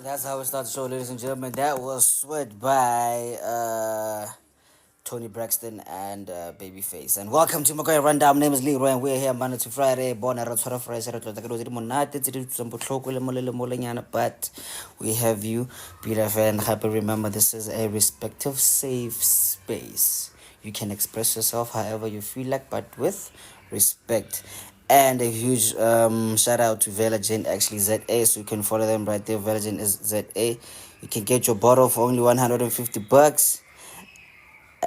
And that's how we start the show, ladies and gentlemen. That was Sweat by Tony Braxton and Babyface. And welcome to Makoya Rundown. My name is Leroy, and we're here Monday to Friday. Born at Friday, but we have you, Peter Fan. Happy remember, this is a respective safe space. You can express yourself however you feel like, but with respect. And a huge shout out to Vela Jane, actually ZA, so you can follow them right there. Vela Jane is ZA. You can get your bottle for only $150,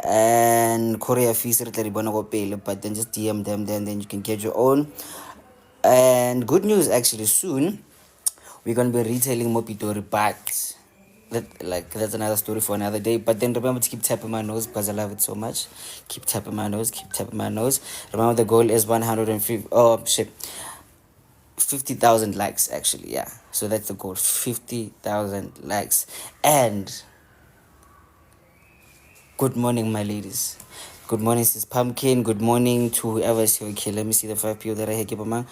and courier fees re tla di bona go pele, but then just DM them, then you can get your own. And good news, actually, soon we're gonna be retailing Mopitori, but that's another story for another day. But then remember to keep tapping my nose because I love it so much. Keep tapping my nose, keep tapping my nose. Remember the goal is 150. Oh shit, 50,000 likes, actually. Yeah, so that's the goal, 50,000 likes. And good morning, my ladies. Good morning, sis Pumpkin. Good morning to whoever is here. Okay, let me see the 5 people that are here. Keep them on.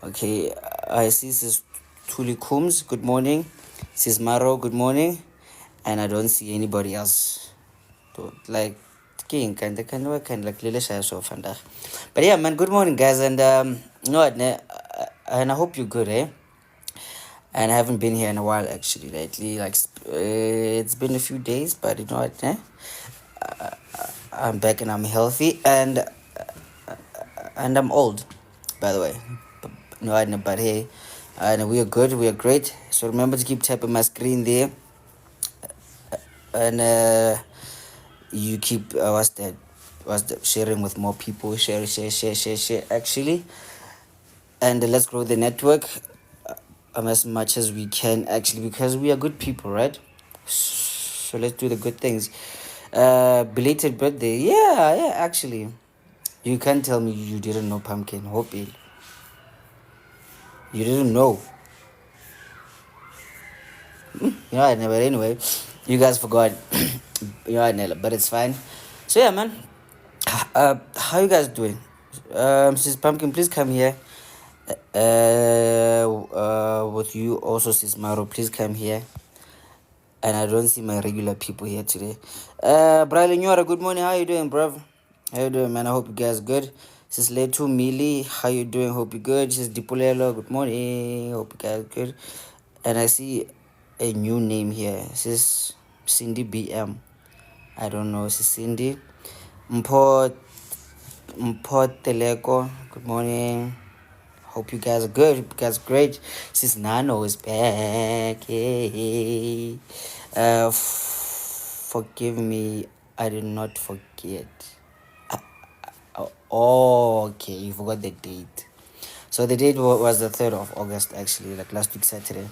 Okay, I see sis Tuli Coombs. Good morning. Sis Maro. Good morning. And I don't see anybody else. Like, kind like little shy so fanda. But yeah, man. Good morning, guys. And you know what? And I hope you're good, eh? And I haven't been here in a while, actually, lately. Like, it's been a few days, but you know what? I'm back and I'm healthy, and I'm old, by the way. No, I know, but hey, and we are good, we are great. So remember to keep tapping my screen there, and you keep what's that? Sharing with more people. Share. Actually, and let's grow the network as much as we can, actually, because we are good people, right? So let's do the good things. Belated birthday, yeah, actually. You can't tell me you didn't know Pumpkin. Hope you didn't know. You know, I never. Anyway, you guys forgot. You know, I never. But it's fine. So yeah, man. How you guys doing? Sis Pumpkin, please come here. With you also, Sis Maro, please come here. And I don't see my regular people here today. Briley Nyora, good morning. How you doing, bruv? How you doing, man? I hope you guys good. Sis Letu Mili, how you doing? Hope you good. Sis Dipulelo, good morning. Hope you guys good. And I see a new name here. Sis Cindy BM. I don't know. Sis Cindy. Mpo Teleko, good morning. Hope you guys are good. Hope you guys are great. Sis Nano is back. Hey. Forgive me. I did not forget. Oh, okay. You forgot the date. So the date was the 3rd of August, actually, like last week, Saturday.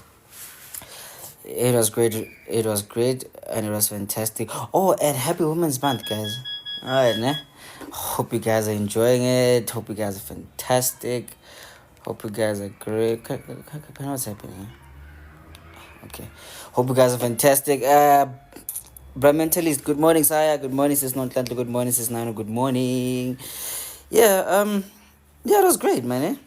It was great. It was great, and it was fantastic. Oh, and happy Women's Month, guys. All right, nah. Hope you guys are enjoying it. Hope you guys are fantastic. Hope you guys are great. What's happening? Okay. Hope you guys are fantastic. Mentalist, good morning, Saya. Good morning, Sis Nontlantle. Good morning, Sis Nano. Good morning. Yeah, it was great, man.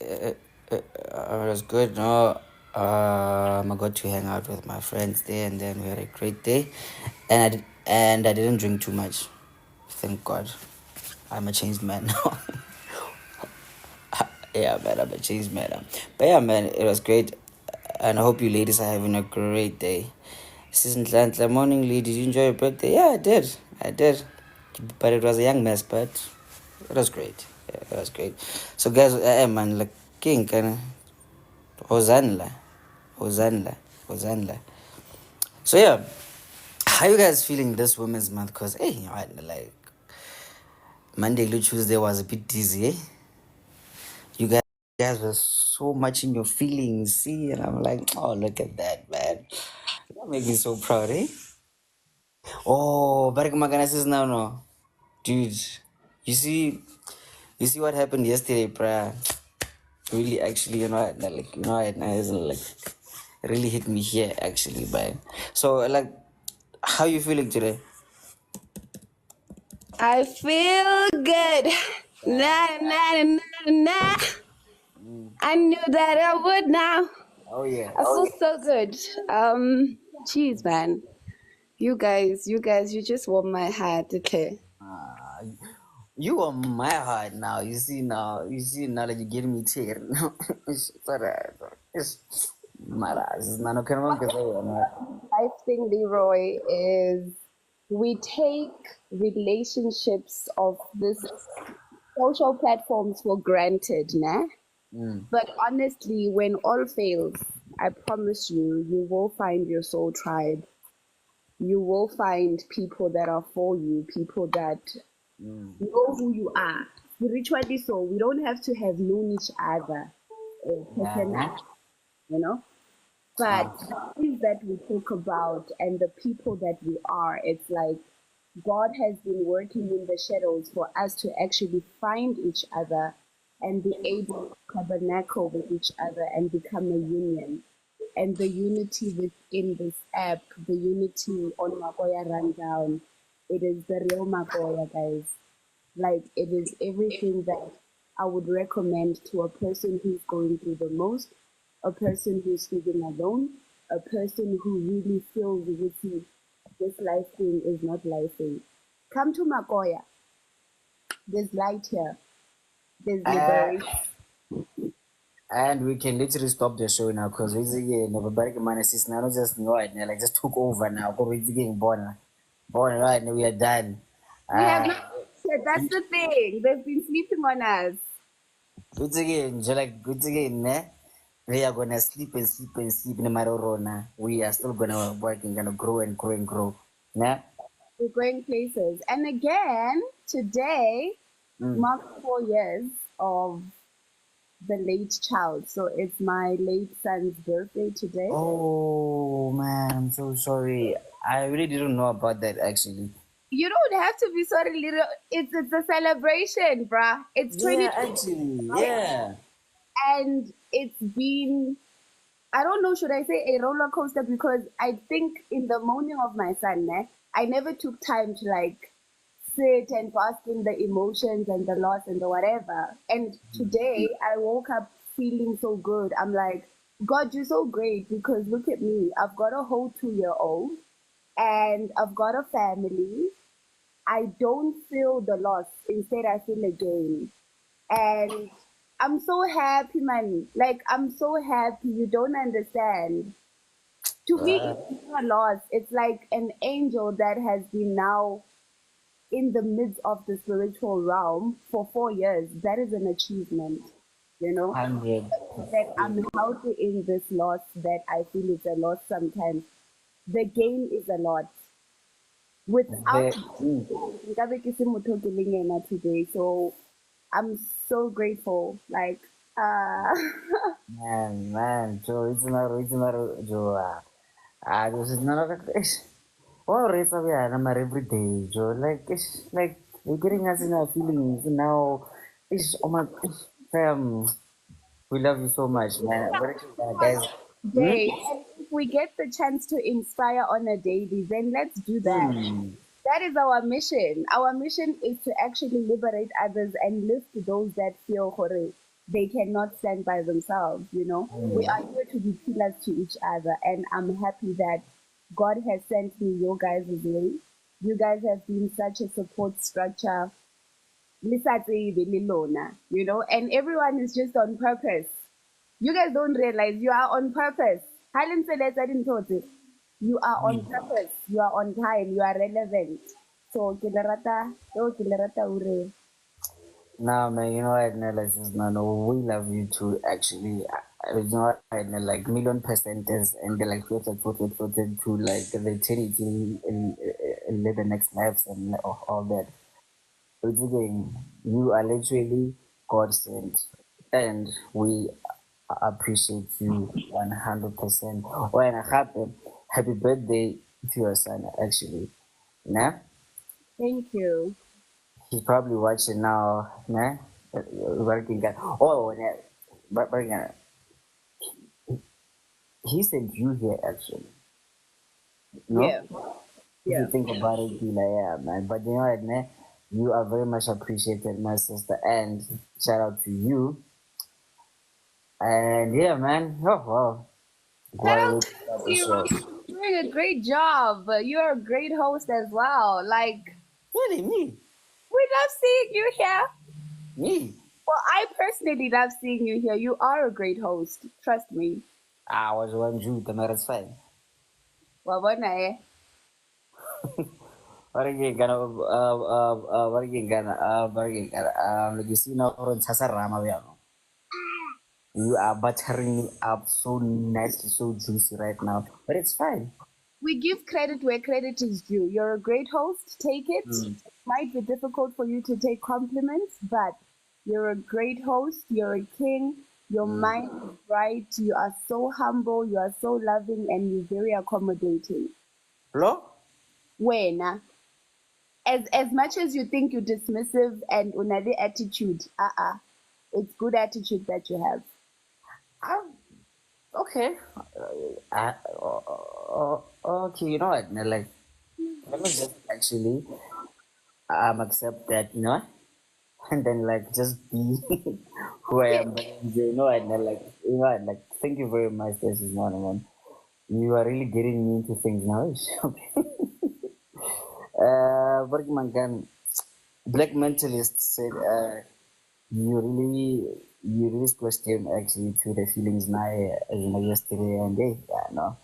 It was good. No, I got to hang out with my friends there, and then we had a great day. And I didn't drink too much. Thank God. I'm a changed man now. Yeah, man, I'm a changed man. But yeah, man, it was great. And I hope you ladies are having a great day. Season morning, Lee, did you enjoy your birthday? Yeah, I did. But it was a young mess, but it was great. Yeah, it was great. So, guys, man, like, king, kind of, Hosanna. So, yeah, how you guys feeling this Women's Month? Because, hey, like, Monday to Tuesday was a bit dizzy, eh? You guys were so much in your feelings, see? And I'm like, oh, look at that, man. That makes me so proud, eh? Oh, Barak Maganasis now, no. Dude, you see, what happened yesterday, bruh? Really, actually, like, really hit me here, actually, but so, like, how you feeling today? I feel good. Nah. I knew that I would now. Oh yeah. I feel so good. Jeez, man. You just warm my heart, okay? Uh, you are my heart now. You see now. You see now that you're getting me tear. No, it's alright. It's malas. It's not okay. Life thing, Leroy, is we take relationships of this social platforms for granted, nah? Mm, But honestly, when all fails, I promise you, you will find your soul tribe. You will find people that are for you, people that mm. know who you are. Spiritually, so we don't have to have known each other personally, Yeah. you know. But Uh, the things that we talk about and the people that we are, it's like God has been working in the shadows for us to actually find each other and be able to tabernacle with each other and become a union. And the unity within this app, the unity on Makoya Rundown, it is the real Makoya, guys. Like, it is everything that I would recommend to a person who's going through the most, a person who's feeling alone, a person who really feels with you, this life thing is not life thing. Come to Makoya. There's light here. There's uh, liberation. and we can literally stop the show now because we again never back man sis now just right now like just took over now because we're getting born right now we are done. We have Uh, not. That's the thing. They've been sleeping on us. good again, just like good again, ne? We are gonna sleep and sleep and sleep no matter what. We are still gonna work and gonna grow and grow and grow. Ne? We're going places. And again, today Mm. marks 4 years of the late child. So it's my late son's birthday today. Oh man, I'm so sorry. I really didn't know about that actually. You don't have to be sorry, little. It's a celebration, bruh. It's Yeah, 2020, actually, right? yeah. And it's been, I don't know, should I say a roller coaster? Because I think in the morning of my son, I never took time to like sit and bask in the emotions and the loss and the whatever. And today I woke up feeling so good. I'm like, God, you're so great because look at me. I've got a whole 2 year old and I've got a family. I don't feel the loss. Instead, I feel a gain. And I'm so happy, man. Like, I'm so happy. You don't understand. To me, Uh, it's not a loss. It's like an angel that has been now in the midst of the spiritual realm for 4 years. That is an achievement, you know? 100. That I'm healthy in this loss that I feel is a loss sometimes. The gain is a lot. Without The, mm, nkabe ke se motho ke leng ena today. So I'm so grateful. Like man, Joe, it's not, Joe. This is not a, oh, rates of yeah, I'm every day, Joe. Like, it's like, you're getting us in our feelings now. It's, oh my, we love you so much, man. What guys? Hmm? day. And if we get the chance to inspire on a daily, then let's do that. Hmm. That is our mission. Our mission is to actually liberate others and lift those that feel horrid. They cannot stand by themselves, you know. We are here to be pillars to each other, and I'm happy that God has sent me your guys' way. You guys have been such a support structure. You know, and everyone is just on purpose. You guys don't realize you are on purpose. Helen said that I didn't told it. You are on purpose. You are on time. You are relevant. So kilerata ure. Nah, man, you know what, no, like, this, no, no, we love you too, actually. You know what, no, like, million percenters, and they're like, floated to, like, the eternity and live the next lives and all that. It's again, you are literally God sent, and we appreciate you 100%. Oh, and happy birthday to your son, actually. Nah? Thank you. He's probably watching now, nah? Working guy. Oh, yeah. But yeah, he sent you here actually. No? Yeah. If you Yeah. think about it, be like, yeah, man. But you know what, man? You are very much appreciated, my sister. And shout out to you. And yeah, man. Oh, wow. Shout Why out would to start the you, show? Leroy. You're doing a great job. You're a great host as well. Like, Really, me? we love seeing you here. Me? Well, I personally love seeing you here. You are a great host. Trust me. I was one Jew, the matter is fine. Wabona, eh? Like you see now, you are buttering me up so nicely, so juicy right now, but it's fine. We give credit where credit is due. You're a great host. Take it. Mm. It might be difficult for you to take compliments, but you're a great host. You're a king. Your Mm. mind is bright. You are so humble. You are so loving, and you're very accommodating. Hello? Wena, as much as you think you're dismissive and unali attitude, it's good attitude that you have. I'm okay. Okay, you know what? Like, let me just actually accept that, and then like just be who I am. But you know, and then like like thank you very much, this is morning, man. You are really getting me into things now. Bergman Black Mentalist said, you really splashed him actually to the feelings now, yesterday, and hey, yeah, no,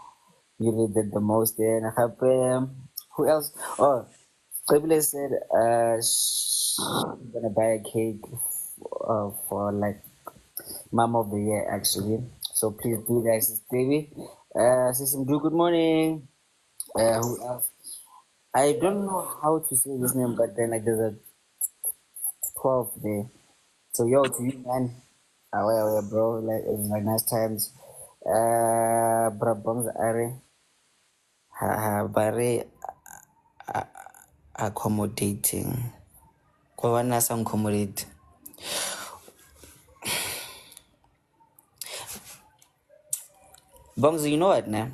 you really did the most there. And I hope, who else? Oh, Kabila said, she's gonna buy a cake for like Mom of the Year actually. So please do, guys, baby. System do good morning. Who else? I don't know how to say this name, but then like there's a 12 there. So yo, to you, man. Well, bro. Like it was like nice times. Brabants are very accommodating. Kwa wana sa accommodate. Bongs, you know what, now?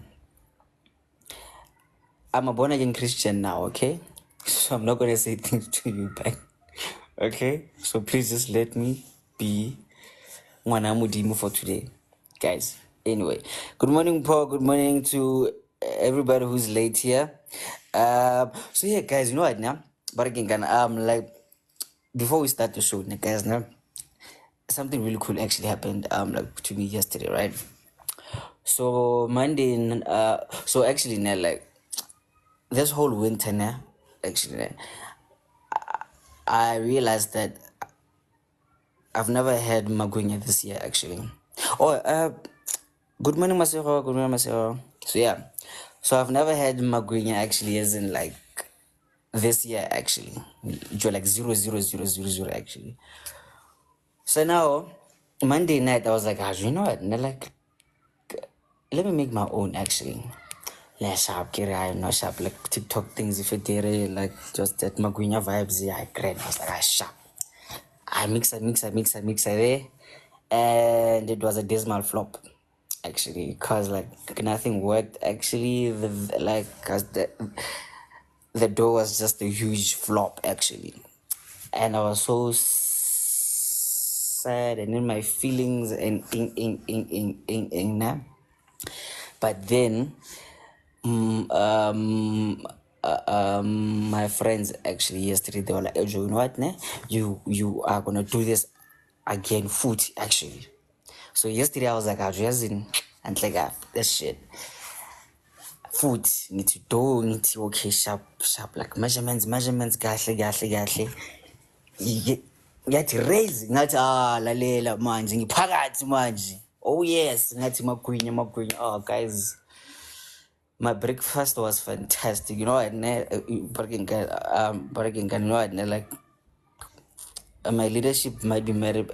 I'm a born again Christian now, okay? So I'm not gonna say things to you back. Okay? So please just let me be Mwanamudimo for today. Guys. Anyway. Good morning, Paul. Good morning to everybody who's late here. So yeah, guys, you know what now? But again, like before we start the show, guys, now something really cool actually happened like to me yesterday, right? So Monday, so actually now like this whole winter now, actually, I realized that I've never had magunya this year actually. Oh, good morning, Masero. Good morning, Masero. So yeah, so I've never had magunya actually, as in like this year actually, like 00000 actually. So now Monday night I was like, you know what? Like, let me make my own actually. Less sharp, I no sharp like TikTok things if it did like just that magunya vibes. Yeah, I great. I was like, sharp. I mix it there, and it was a dismal flop, actually, cause like nothing worked. Actually, like cause the door was just a huge flop, actually, and I was so sad and in my feelings and nah. But then my friends actually yesterday they were like, "Hey, Joe, you know what, ne? You are gonna do this again, food actually." So yesterday I was like, "I'm just in and like this shit, food need to do, need to okay, sharp, like measurements, gahle. Ngathi raise ngathi lalela manje ngiphakathi manje. Oh yes, ngathi magwinya. Oh guys, my breakfast was fantastic. You know what? But again, you know what? Like my leadership might be mad at,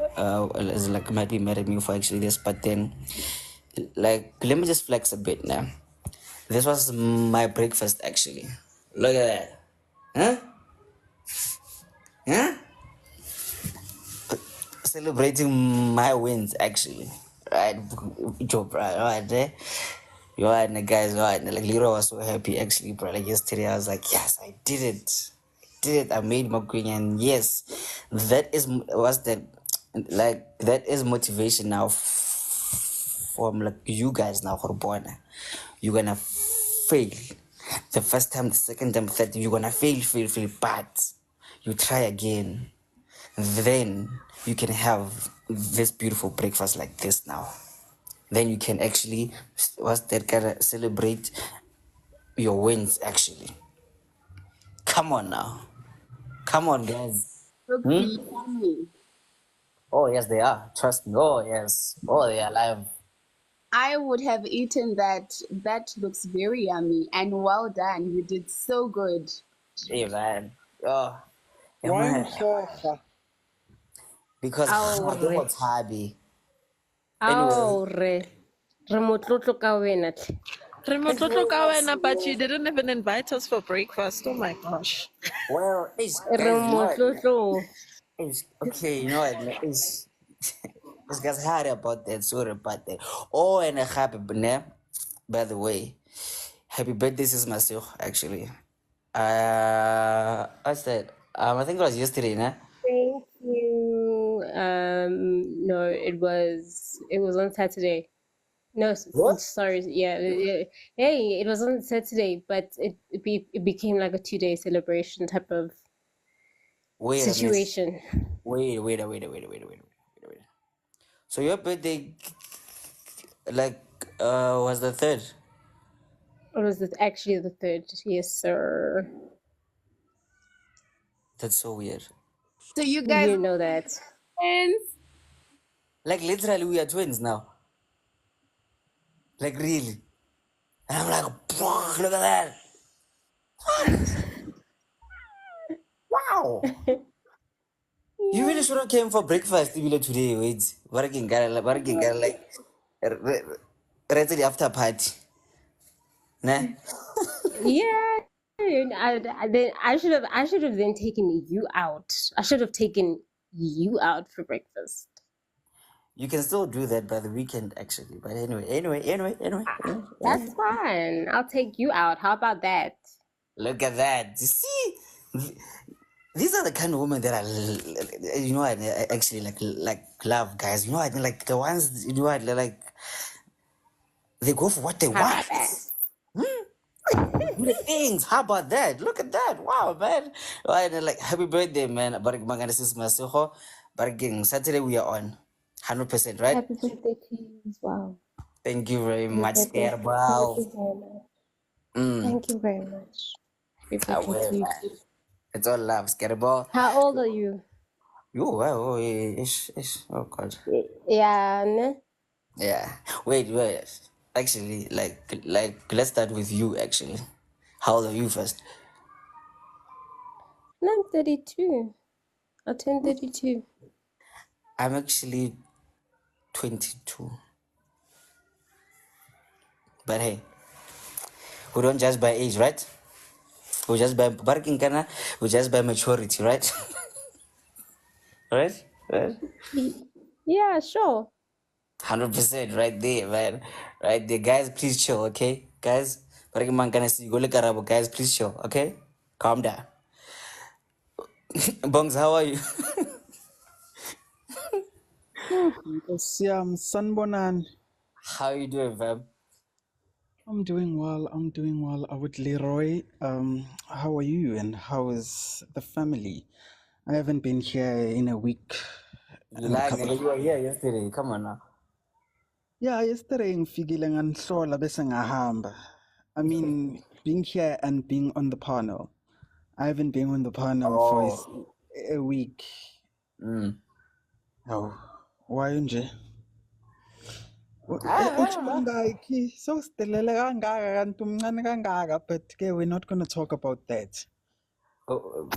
might be mad at me for actually this, but then like let me just flex a bit now. This was my breakfast actually. Look at that, huh? Celebrating my wins actually, right? Job, right there. You are the guys, right? Like Leroy was so happy actually, bro. Like yesterday, I was like, yes, I did it. I made my green, and yes, that is motivation now perform like you guys now, Horbona. You're gonna fail. The first time, the second time, third time, you're gonna fail, but you try again. Then you can have this beautiful breakfast like this now. Then you can actually, what's that, kind celebrate your wins actually. Come on now. Come on, guys. Look, Hmm? yummy. Oh, yes, they are. Trust me. Oh, yes. Oh, they are alive. I would have eaten that. That looks very yummy and well done. You did so good. Hey, man. Oh, am Why I? usofa? Because I don't Aure. want Tabi. Anyway, Aure. Re motlotlo ka wena tle. Re motlotlo ka wena, but you didn't even invite us for breakfast. Oh my gosh. well, it's, Re guys, you know what? motlotlo. It's, okay, you know what? It's guys hard about that. Sorry about that. Oh, and a happy birthday. By the way, happy birthday, Sis Masio, actually. I said, I think it was yesterday, nah? Thank you. No, it was on Saturday. No, What? sorry. Yeah, hey, it was on Saturday, but it became like a 2-day celebration type of Wait a minute. situation. Wait. So your birthday, like, was the third? Or was it actually the third? Yes, sir. That's so weird. So you guys You know that. friends? Like literally, we are twins now. Like really. And I'm like, look at that. Wow. You really should have came for breakfast even today. Wait, what again? Got like, right to the after party. Nah. Yeah, I should have then taken you out. I should have taken you out for breakfast. You can still do that by the weekend, actually. But anyway. That's fine. I'll take you out. How about that? Look at that. You see, these are the kind of women that you know, I actually like love, guys. You know, I like the ones, you know, like they go for what they How want. about that? Do the things. How about that? Look at that. Wow, man. Right, and like happy birthday, man. Barik magana sis masiho. Barik Saturday we are on. 100%, right? Happy birthday to you as well. Thank you very Happy much, birthday. Thank Airball. you very much. Mm, Thank you very much. Happy I birthday will, to you man. too. It's all love, Scareball. How old are you? You, wow, oh, ish. Oh, God. Yeah, ne? Yeah. Wait. Actually, let's start with you, actually. How old are you first? No, I'm 32. I'll turn 32. I'm actually 22. But hey, we don't judge by age, right? We just by barking kana, we just by maturity, right? Right? Right? Yeah, sure. 100% right there, man. Right there. Guys, please chill, okay? Guys, barking man kana see go look at guys, please chill, okay? Calm down. Bongs, how are you? Nkosi yami, sanibonani. How you doing, fam? I'm doing well. I would Leroy. How are you and how is the family? I haven't been here in a week You and a lying, couple nigga. of You were here yesterday. Come on now. yeah, yesterday ngifikile nganihlola bese ngahamba. I mean, being here and being on the panel. I haven't been on the panel for Oh. a week. Mm. Oh, why nje? Utsho Ah. kangaki? Sowusidelele kangaka kanti umncane kangaka, but ke we're not going to talk about that. Oh,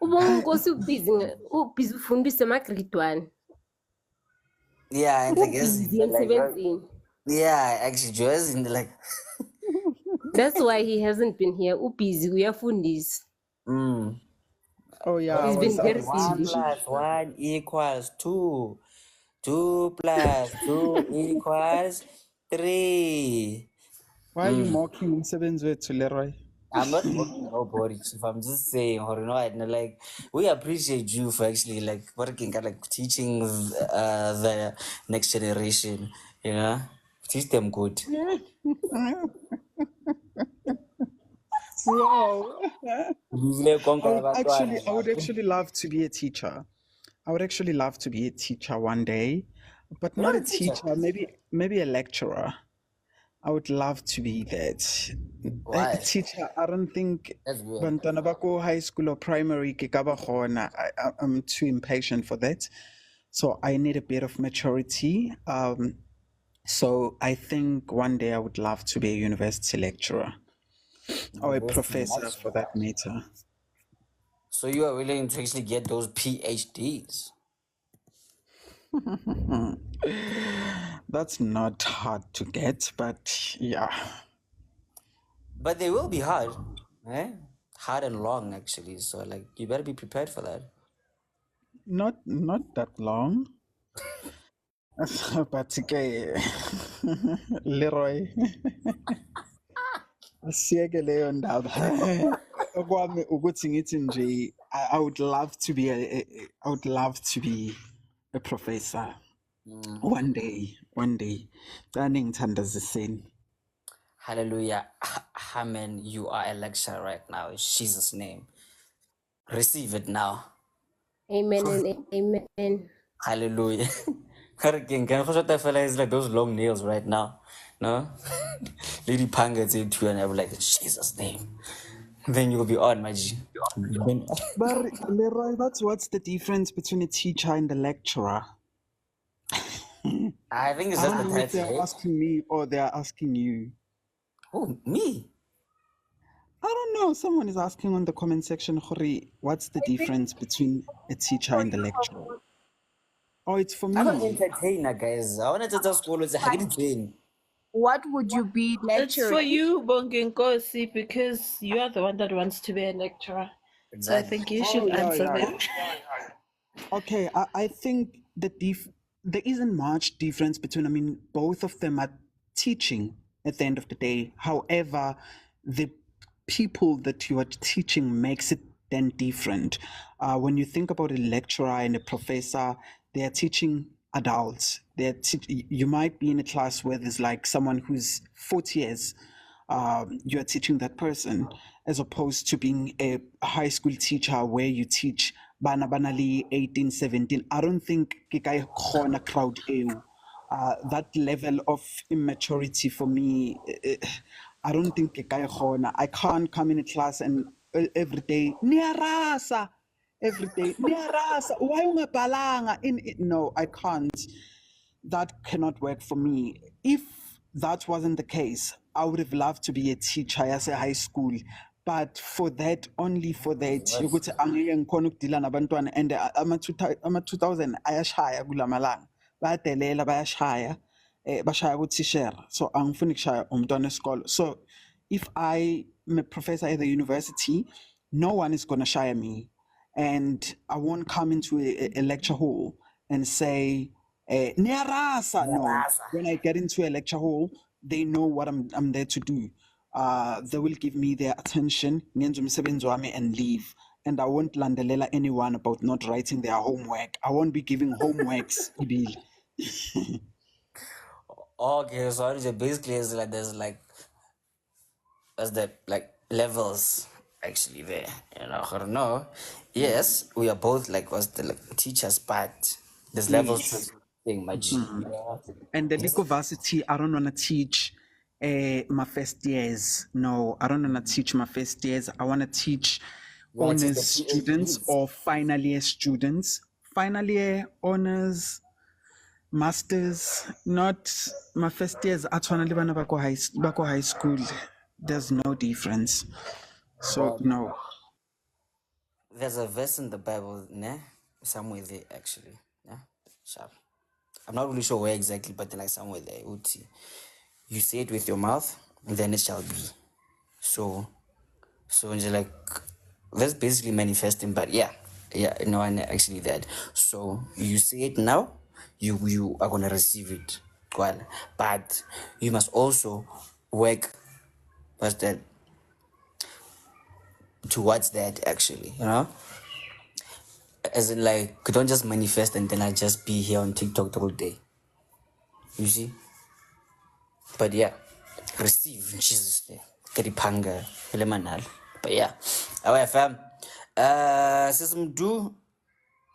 Ubonkosi ubhizi ufundisa ama-grade 1. yeah, and like, yes, Ubhizi like, emsebenzini. yeah, actually, Joe's in like, That's why he hasn't been here. Ubhizi uyafundisa. mm. Oh yeah, What I is He's it? been was Like, very one busy. plus one equals two. 2 plus 2 equals 3. why are you mocking umsebenzi wethu Leroy? I'm not mocking nobody, Chief. I'm just saying, or you know, like we appreciate you for actually like working at like teaching the next generation. You know, teach them good. Wow. I would Like, actually love to be a teacher. I would actually love to be a teacher one day, but you're not not a a teacher. teacher, maybe a lecturer. I would love to be that. A Why? teacher, I don't think That's weird. bantwana ba ko high school or primary ke ka ba gona. I'm too impatient for that. So I need a bit of maturity. So I think one day I would love to be a university lecturer or a University professor for lecturer. that matter. So you are willing to actually get those PhDs? That's not hard to get, but yeah. But they will be hard, eh? Hard and long actually. So like you better be prepared for that. Not that long. But okay, Leroy, asiyeke leyo ndaba. Okwami ukuthi ngithi nje, I would love to be I would love to be a professor one day. Ngicane ngithandaziseni. Hallelujah. Amen. You are a lecturer right now in Jesus' name. Receive it now. Amen and amen. Hallelujah. Hurricane, can I feel like it's like those long nails right now? No? Lady Panga said to you and I'm like, in Jesus' name. Then you'll be on, my G. But Leroy, what's the difference between a teacher and a lecturer? I think it's I just don't the know if they're title, eh? asking me or they're asking you. Oh, me? I don't know. Someone is asking on the comment section, Hori, what's the difference between a teacher and a lecturer? Oh, it's for I'm an me. entertainer, guys. I wanted to tell school it's a hidden. What would you be It's for lecturing? you, Bonginkosi, because you are the one that wants to be a lecturer. So I Exactly. think you Oh, should yeah, answer yeah. that. Okay, I think there isn't much difference between, I mean, both of them are teaching at the end of the day. However, the people that you are teaching makes it then different. When you think about a lecturer and a professor, they are teaching adults. You might be in a class where there's like someone who's 40 years. You're teaching that person, as opposed to being a high school teacher where you teach bana banali 18, 17. I don't think ke ka e kgona crowd eo. That level of immaturity for me, I don't think ke ka e kgona. I can't come in a class and every day niarasa, every day niarasa, why ungabhalanga no, I can't. That cannot work for me. If that wasn't the case, I would have loved to be a teacher as a high school. But for that, only for that, ukuthi angeke ngikhona ukudila nabantwana, and ama-2000 ayashaya kulamalanga, bayadelela, bayashaya, bashaya kuthishera. So angifuni kushaya umntwana esikolo. So if I'm a professor at the university, no one is going to shire me, and I won't come into a lecture hall and say, Niarasa. No, when I get into a lecture hall, they know what I'm there to do. They will give me their attention, ngenze umsebenzi wami, and leave. And I won't landelela anyone about not writing their homework. I won't be giving homeworks, Ibil. Okay, so basically it's like there's the like levels actually there. You know, I don't know. Yes, we are both like was the like, teachers, but there's levels to Yes. thing, my G. Yeah. And the legal varsity, I don't want to teach my first years. No, I don't want to teach my first years. I want to teach You wanna teach honors the students PhDs. or final year students. Final year, honors, masters, not my first years. Actually, when I go high school, there's no difference. So, But no. there's a verse in the Bible, ne? Somewhere there actually. Yeah. Sharp. I'm not really sure where exactly, but like somewhere there. Uti. You say it with your mouth, then it shall be. So it's like that's basically manifesting, but yeah, no, and actually that. So you say it now, you are gonna receive it, well, but you must also work. What's that? towards that actually, you know? As in like don't just manifest and then I just be here on TikTok the whole day. You see? But yeah, receive in Jesus' name. Keripanga, elemanal. But yeah, our fam. Sis do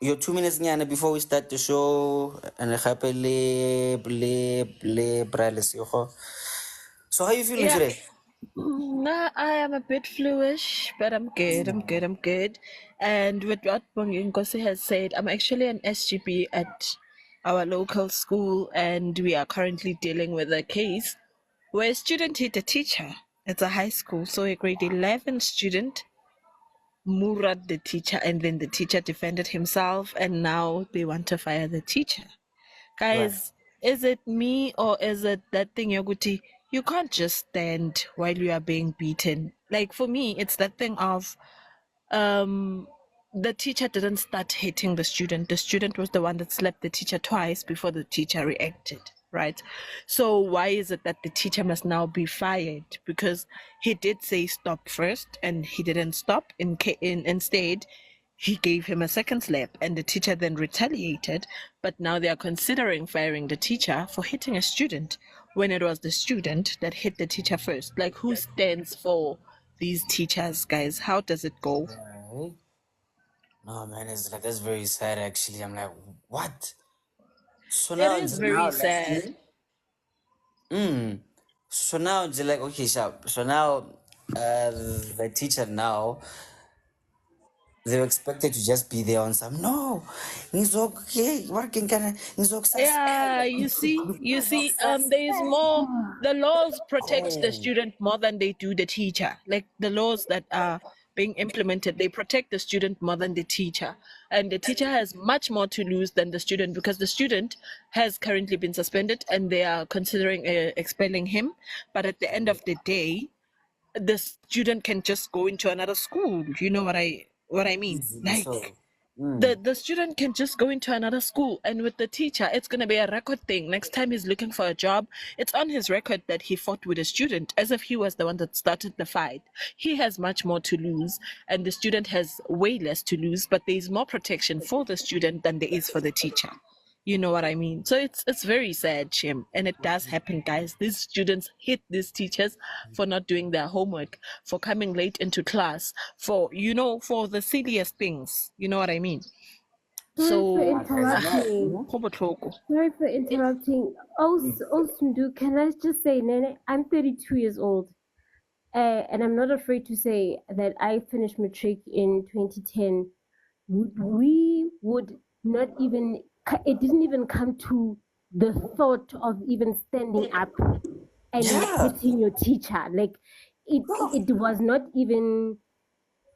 your 2 minutes nyana before we start the show and so how you feeling Yeah. today? Nah, I am a bit fluish, but I'm good. I'm good. And with what Bonginkosi has said, I'm actually an SGP at our local school, and we are currently dealing with a case where a student hit a teacher. It's a high school, so a grade 11 student murdered the teacher, and then the teacher defended himself, and now they want to fire the teacher. Right. Guys, is it me or is it that thing, Yoguti? You can't just stand while you are being beaten. Like for me, it's that thing of um the teacher didn't start hitting the student. The student was the one that slapped the teacher twice before the teacher reacted, right? So why is it that the teacher must now be fired? Because he did say stop first and he didn't stop. Instead, he gave him a second slap and the teacher then retaliated. But now they are considering firing the teacher for hitting a student when it was the student that hit the teacher first. Like, who stands for these teachers, guys? How does it go? Right. No man, it's like that's very sad actually. I'm like, what? So It now is it's very now sad. so now it's like okay, sharp. So now the teacher now they were expected to just be there on some no. Okay, working kind of Yeah, suspend. there is more. The laws protect the Oh, student more than they do the teacher. Like the laws that are being implemented, they protect the student more than the teacher. And the teacher has much more to lose than the student because the student has currently been suspended and they are considering expelling him. But at the end of the day, the student can just go into another school. You know what I mean? easily so. Like the student can just go into another school, and with the teacher it's going to be a record thing. Next time he's looking for a job, it's on his record that he fought with a student as if he was the one that started the fight. He has much more to lose and the student has way less to lose, but there's more protection for the student than there is for the teacher. You know what I mean? So it's very sad, Chim, and it does happen, guys. These students hit these teachers for not doing their homework, for coming late into class, for the silliest things. You know what I mean? Sorry for So, Guys, you know, interrupting. go botlhoko. Sorry for interrupting. Also, can I just say, Nene, I'm 32 years old. And I'm not afraid to say that I finished matric in 2010. We would not even, it didn't even come to the thought of even standing up and yeah. hitting your teacher. Like, it was not even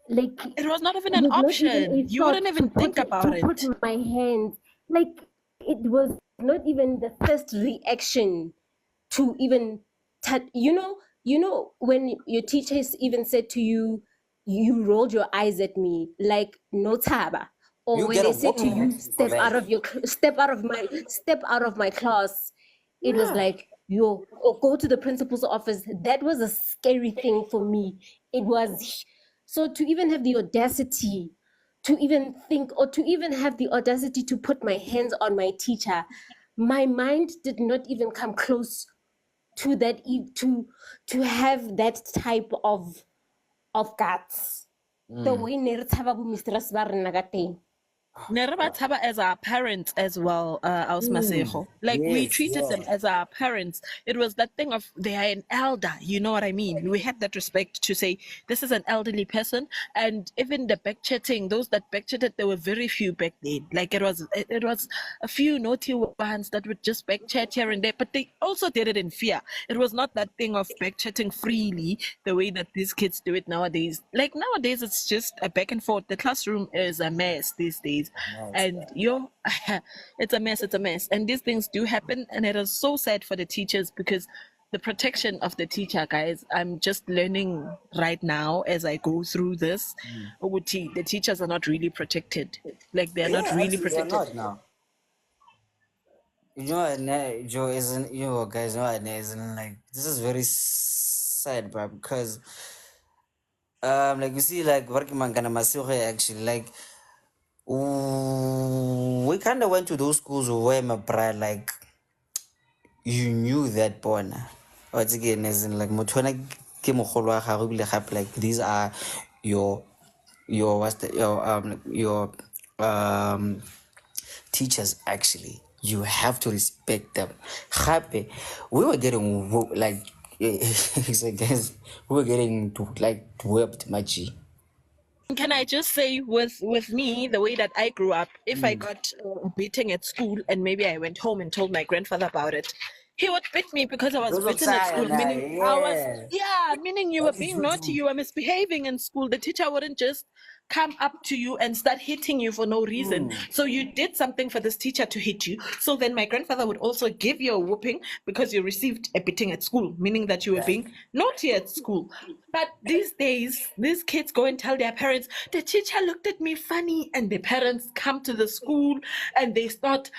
like It was not even it an was not even option. a You thought wouldn't even think about to put it. my hands, like it was not even the first reaction to even touch. You know when your teachers even said to you, you rolled your eyes at me like no taba, or You when get a they said to whooping you, for that. step out of my class. It was Yeah. like, yo, or go to the principal's office. That was a scary thing for me. It was. So to even have the audacity to even think, or to even have the audacity to put my hands on my teacher, my mind did not even come close to that, to have that type of guts. The way ne re tshaba bo mistress ba rena ka teng. Nerabataba as our parents as well, Ausmasejo. Like we Yes, treated them yeah. as our parents. It was that thing of they are an elder, you know what I mean? We had that respect to say this is an elderly person. And even the back chatting, those that back chatted, there were very few back then. Like it was a few naughty ones that would just back chat here and there, but they also did it in fear. It was not that thing of back chatting freely the way that these kids do it nowadays. Like nowadays it's just a back and forth. The classroom is a mess these days, Nice. and it's a mess, and these things do happen, and it is so sad for the teachers because the protection of the teacher, guys, I'm just learning right now as I go through this. Ukuthi the teachers are not really protected. Like they're not Yeah, really actually, they're protected. not now. You know what, Joe isn't, you know, guys, you know what, isn't like, this is very sad, bro, because like you see, like working mangana masiho actually, like we kind of went to those schools where my bride, like you knew that bona. What's again as in like motona ke mogolo wa gago bile gape, like these are your what's the your um teachers actually. You have to respect them. Gape, we were getting like it's like guys, we were getting to like whipped machi. Can I just say, with me, the way that I grew up, if I got a beating at school and maybe I went home and told my grandfather about it, he would beat me because I was Those of beaten at school, Sayana, meaning I was, yeah. yeah, meaning you were What did being you naughty, do? you were misbehaving in school. The teacher wouldn't just come up to you and start hitting you for no reason. So you did something for this teacher to hit you. So then my grandfather would also give you a whooping because you received a beating at school, meaning that you were being naughty at school. But these days, these kids go and tell their parents, the teacher looked at me funny, and the parents come to the school and they start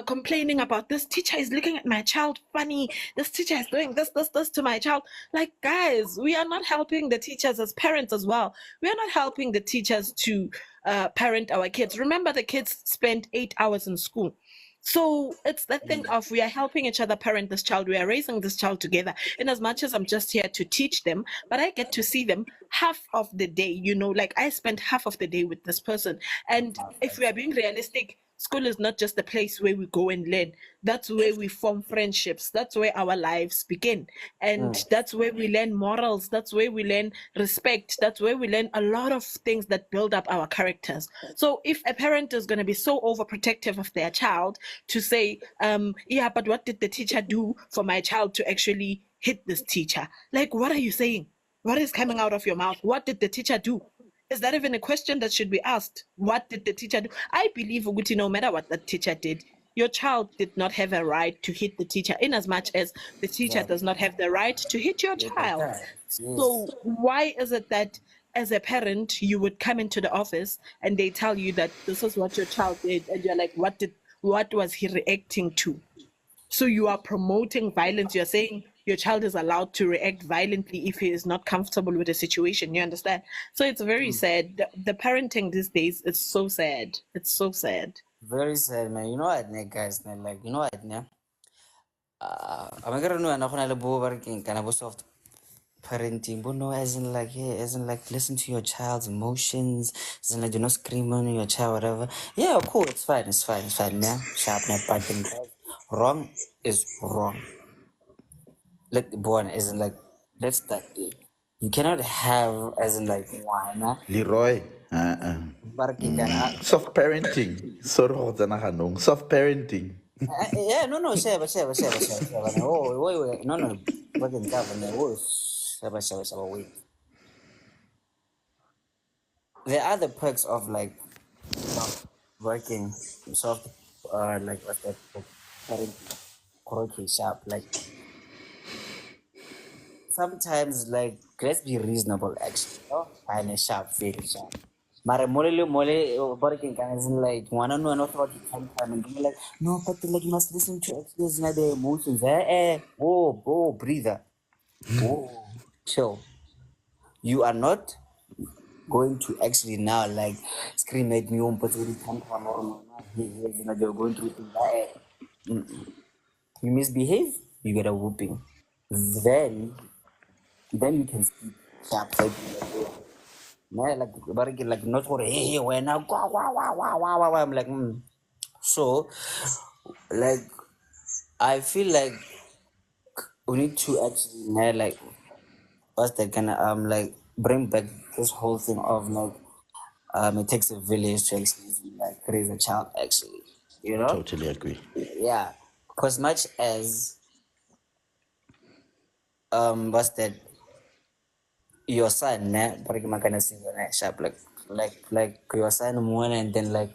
complaining about this teacher is looking at my child funny. This teacher is doing this to my child. Like, guys, we are not helping the teachers as parents as well. We are not helping the teachers to parent our kids. Remember, the kids spend 8 hours in school. So it's that thing of we are helping each other parent this child. We are raising this child together. In as much as I'm just here to teach them, but I get to see them half of the day. Like I spend half of the day with this person. And if we are being realistic, school is not just a place where we go and learn. That's where we form friendships. That's where our lives begin. And that's where we learn morals. That's where we learn respect. That's where we learn a lot of things that build up our characters. So if a parent is going to be so overprotective of their child to say, yeah, but what did the teacher do for my child to actually hit this teacher? Like, what are you saying? What is coming out of your mouth? What did the teacher do? Is that even a question that should be asked? What did the teacher do? I believe, Uguti, no matter what the teacher did, your child did not have a right to hit the teacher, in as much as the teacher does not have the right to hit your child. Yes. So why is it that as a parent you would come into the office and they tell you that this is what your child did, and you're like, what was he reacting to? So you are promoting violence. You're saying your child is allowed to react violently if he is not comfortable with the situation. You understand? So it's very sad. The parenting these days is so sad. It's so sad. Very sad, man. You know what, ne, guys? Ne, like, you know what, ne? I'm gonna know, and I'm gonna go working. Kind of soft parenting, but no, as in like, yeah, as in like, listen to your child's emotions. As in like, do not scream on your child, whatever. Yeah, cool. It's fine. It's fine. It's fine. Yeah, sharp, ne, but then, guys, wrong is wrong. Like, born as in like, let's start there. You cannot have as in like one. Leroy, Barking, kind soft parenting. Sorry go tsena ganong. Soft parenting. yeah, no, no, Sheba. No, wait, no, no, fucking cover, no, oh, Sheba, wait. There are the perks of like working soft, like what's that, parenting, croaky sharp. Like sometimes, like let's be reasonable, actually. No, and sharp, very sharp. Mare mole working kind of like wanna know not what you time and be like no, but like you must listen to express the emotions. Whoa, breather. Whoa, chill. You are not going to actually now like scream at me but you're going through things. You misbehave, you get a whooping. Then you can speak sharp like like not for hey when now wow. I'm like so like I feel like we need to actually like what's that gonna like bring back this whole thing of like it takes a village to actually like raise a child actually, you know? Totally agree. Yeah. Cause much as what's that your son but gonna see sharp like your son one and then like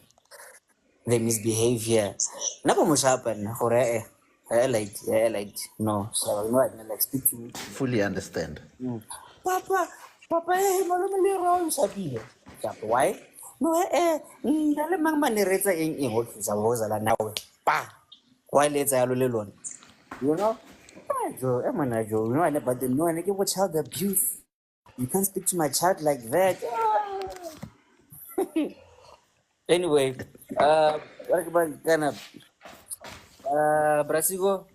they misbehave here. Never must happen for like no so no like speak to me. Fully understand. Papa, Papa, malome LeeRoy Shapile. Shap, why? No, dale mang maneretsa eng go tlisa bozala nawe. Pa. Why let's yalo le lona? You know? Jo, you know, but no, ke bo child abuse. You can't speak to my child like that. Anyway, what about Ghana? Brasigo,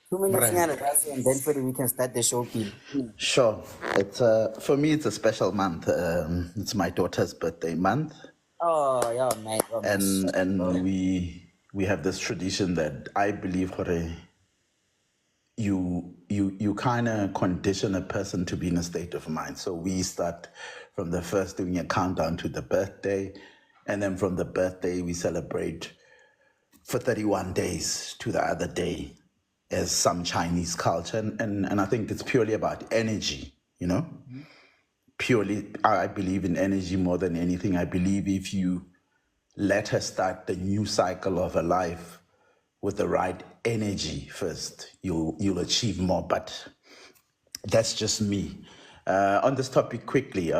2 minutes Right. and then for we can start the show, Pete. Sure. It's for me. It's a special month. It's my daughter's birthday month, Oh, yeah, man. Oh, my shit, bro. and we have this tradition that I believe, Jorge, you kind of condition a person to be in a state of mind. So we start from the first doing a countdown to the birthday, and then from the birthday we celebrate for 31 days to the other day as some Chinese culture. And I think it's purely about energy, you know? Purely, I believe in energy more than anything. I believe if you let her start the new cycle of her life with the right energy first, you'll achieve more. But that's just me. On this topic quickly,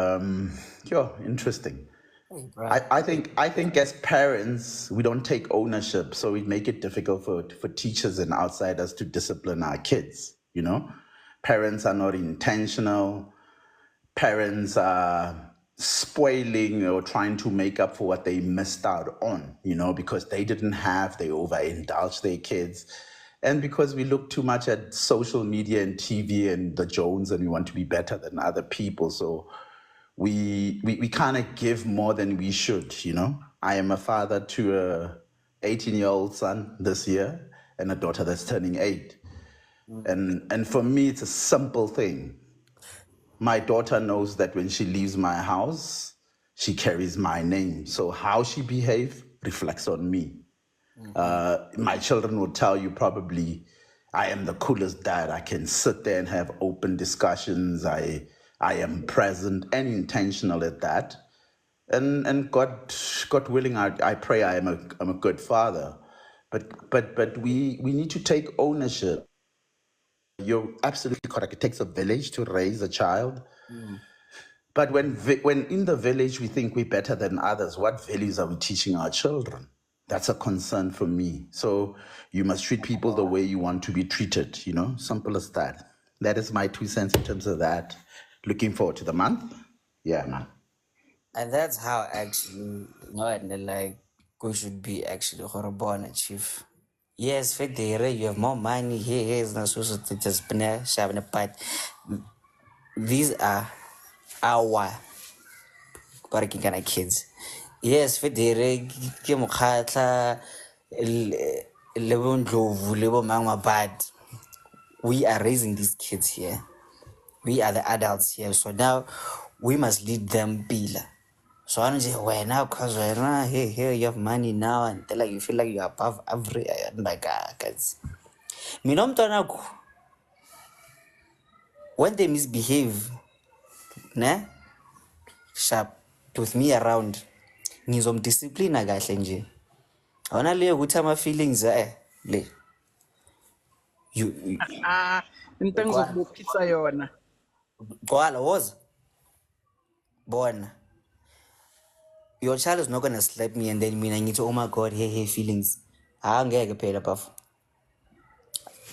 interesting. Hey, bro. I think as parents we don't take ownership, so we make it difficult for teachers and outsiders to discipline our kids. You know, parents are not intentional. Parents are spoiling or trying to make up for what they missed out on. You know, because they didn't have, they overindulge their kids. And because we look too much at social media and TV and the Jones, and we want to be better than other people, so we kind of give more than we should, you know. I am a father to a 18-year-old son this year and a daughter that's turning 8. And for me it's a simple thing. My daughter knows that when she leaves my house, she carries my name. So how she behaves reflects on me. My children will tell you probably I am the coolest dad. I can sit there and have open discussions. I am present and intentional at that. And God willing, I pray I'm a good father. But we need to take ownership. You're absolutely correct. It takes a village to raise a child. Mm. But when in the village we think we're better than others, what values are we teaching our children? That's a concern for me. So you must treat people the way you want to be treated, you know, simple as that. That is my 2 cents in terms of that. Looking forward to the month. Yeah, man. And that's how actually, and like, we should be actually horrible and achieve. Yes, Federe, you have more money. Here's not so to just shaving but these are our working kind of kids. Yes, Federe, ke mokhatla, lebo ndlovu, lebo mangwa, but we are raising these kids here. We are the adults here. So now we must lead them bila. So I don't say, well, now, because here you have money now, and like you feel like you're above every, like, guys. Minomtonako, when they misbehave, ne? Sharp, with me around, ngizomdisciplina kahle nje. Awona leyo ukuthi ama-feelings, le. Into engizokubophisa yona. Gqwala, woza. Bona. Your child is not gonna slap me and then mina ngithi, oh my God, hey, feelings. Angeke phela bafo.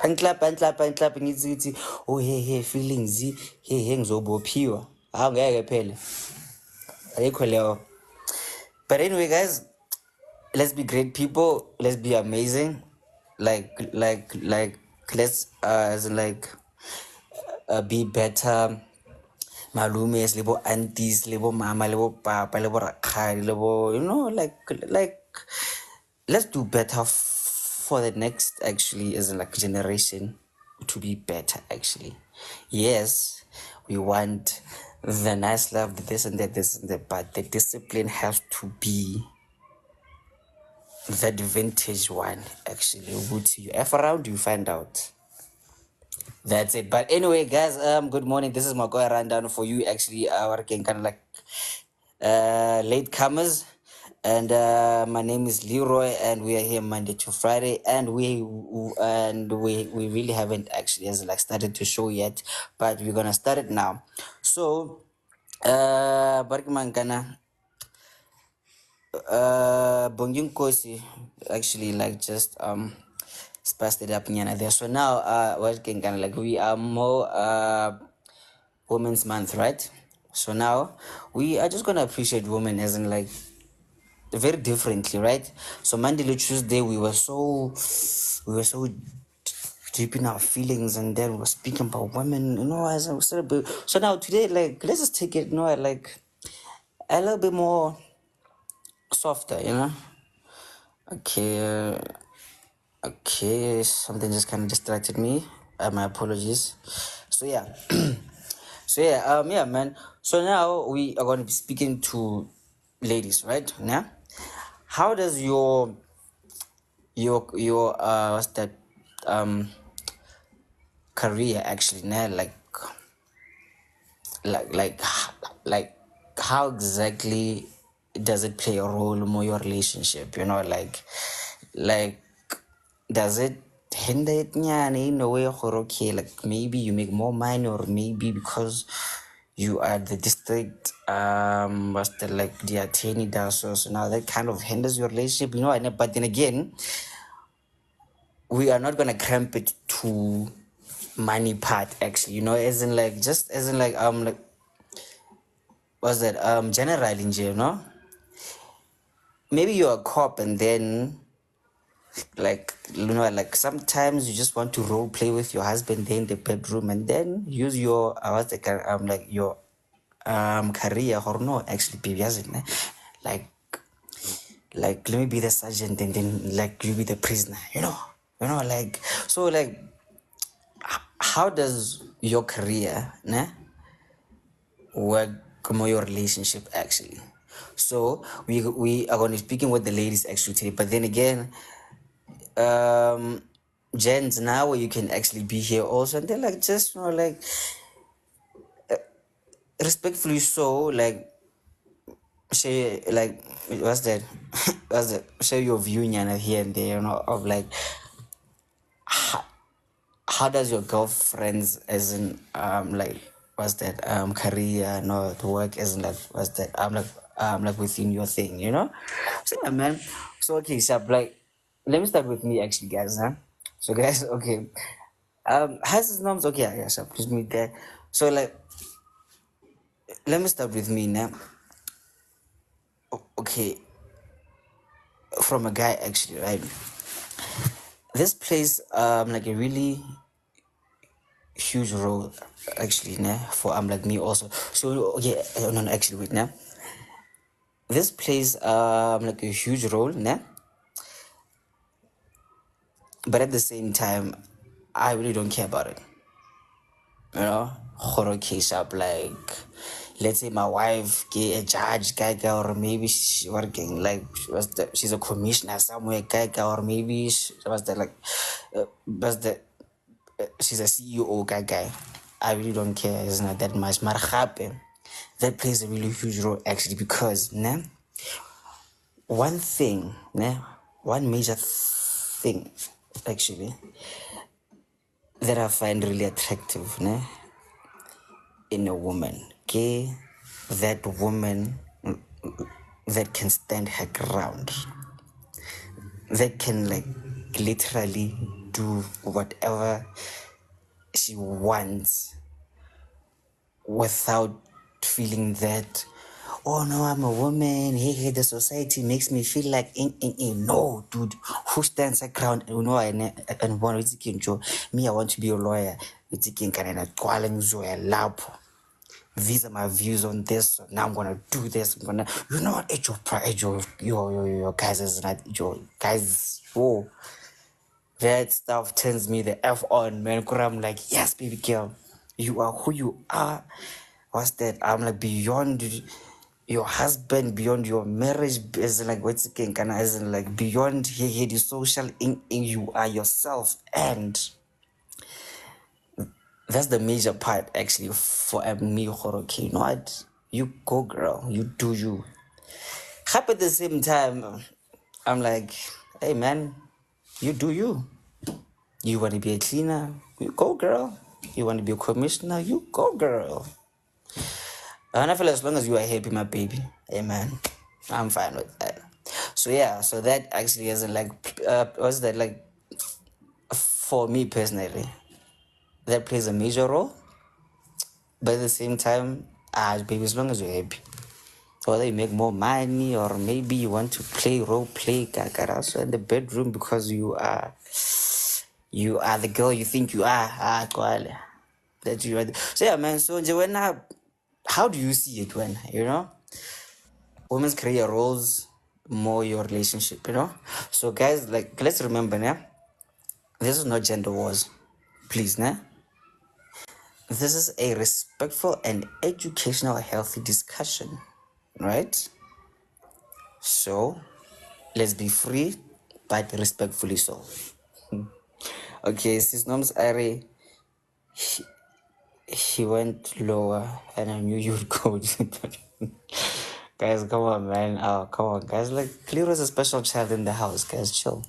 Angiklap ngithi oh hey feelings hey ngizobophiwa. Angeke phela. Ayikho leyo. But anyway, guys, let's be great people. Let's be amazing. Like let's as in like be better. Malumes, lebo aunties, lebo mama, lebo papa, lebo rakgadi, lebo, you know, like let's do better for the next actually as in like generation to be better actually. Yes, we want the nice love, the this and that, but the discipline has to be the vintage one actually. Would you F around, you find out. That's it. But anyway, guys, good morning. This is my go rundown for you actually working kind of like late comers. And my name is Leroy, and we are here Monday to Friday, and we really haven't actually as like started to show yet, but we're gonna start it now. So Barkman kana Bongjing Kosi actually like just spiced it up nyana there. So now working kind of like we are more Women's Month, right? So now we are just gonna appreciate women as in like very differently, right? So Monday to Tuesday we were so deep in our feelings, and then we were speaking about women, as I celebrate. So now today, like, let's just take it, like a little bit more softer. Okay, okay, something just kind of distracted me. My apologies. So yeah, yeah, man. So now we are going to be speaking to ladies, right? Now, how does your what's that career actually, nah? Like like how exactly does it play a role in your relationship, like does it hinder it nyana in a way, or okay, like maybe you make more money, or maybe because you are the district what's the like the attorney does, so now that kind of hinders your relationship, but then again, we are not gonna cramp it to money part actually, as in like, just as in like what's that general in jail, maybe you're a cop, and then like, like sometimes you just want to role play with your husband there in the bedroom, and then use your what's the like your career, or no, actually baby, as it, like let me be the sergeant, and then like you be the prisoner, like, so like how does your career work more your relationship actually? So we are going to be speaking with the ladies actually today, but then again, gents, now you can actually be here also, and then like, just like respectfully, so like share, like, what's that what's that share your view nyana here and there, of like how does your girlfriend's, as in like what's that career, no, to work, as in like what's that like within your thing, so yeah, man. So okay, so like, let me start with me actually, guys, so guys, okay, has his name's okay, yeah, so please meet there. So like, let me start with me now. Okay, from a guy actually, right? This plays like a really huge role actually, for like me also. So okay, no, actually, wait, this plays like a huge role, but at the same time, I really don't care about it, horror case up, like, let's say my wife get a judge guy, or maybe she working like she's a commissioner somewhere guy, or maybe she was the like was the she's a CEO guy. I really don't care, it's not that much, but that plays a really huge role actually, because one thing, one major thing actually that I find really attractive, in a woman, okay, that woman that can stand her ground, that can like literally do whatever she wants without feeling that, oh no, I'm a woman, hey, the society makes me feel like no, dude, who stands her ground? And one with me, I want to be a lawyer. It's these are my views on this. So now I'm gonna do this. I'm gonna, what? Your guys is not your guys. Whoa, that stuff turns me the f on, man. Cause I'm like, yes, baby girl, you are who you are. What's that? I'm like, beyond your husband, beyond your marriage, as in like what's the kind of, as in like beyond here the social in you are yourself, and that's the major part actually for me, okay, you know what, you go girl, you do you. Happy at the same time, I'm like, hey man, you do you want to be a cleaner, you go girl, you want to be a commissioner, you go girl. And I feel as long as you are happy, my baby, hey man, I'm fine with that. So yeah, so that actually isn't like what's that like, for me personally, that plays a major role. But at the same time, baby, as long as you're happy, whether you make more money or maybe you want to play role play kakaraso in the bedroom because you are the girl you think you are. Kwale. That you are. So yeah, man. So Joanna, how do you see it when women's career roles more your relationship? So guys, like let's remember, now this is not gender wars, please, nah. This is a respectful and educational, healthy discussion, right? So let's be free, but respectfully so. Okay, sis Noms Ari, he went lower, and I knew you'd go. Guys, come on, man. Oh, come on, guys. Like, Clear is a special child in the house, guys. Chill.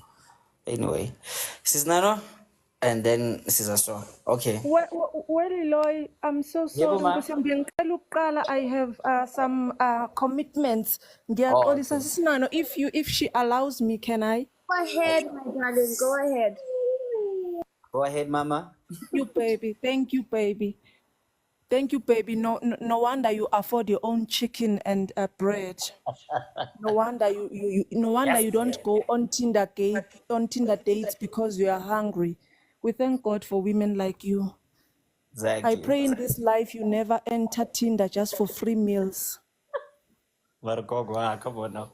Anyway, sis Nano, and then sis Aswa. Okay. Well, Eloy, I'm so Yebo, sorry. ma. Ngicela ukuqala, I have some commitments. Oh, Ngiyaxolisa okay. Sisinano, if she allows me, can I? Go ahead, my darling. Go ahead. Go ahead, mama. You baby, thank you, baby. Thank you, baby. No wonder you afford your own chicken and bread. No wonder no wonder Yes, you don't go on Tinder dates because you are hungry. We thank God for women like you. I exactly. pray in this life you never enter Tinder just for free meals. Come on now.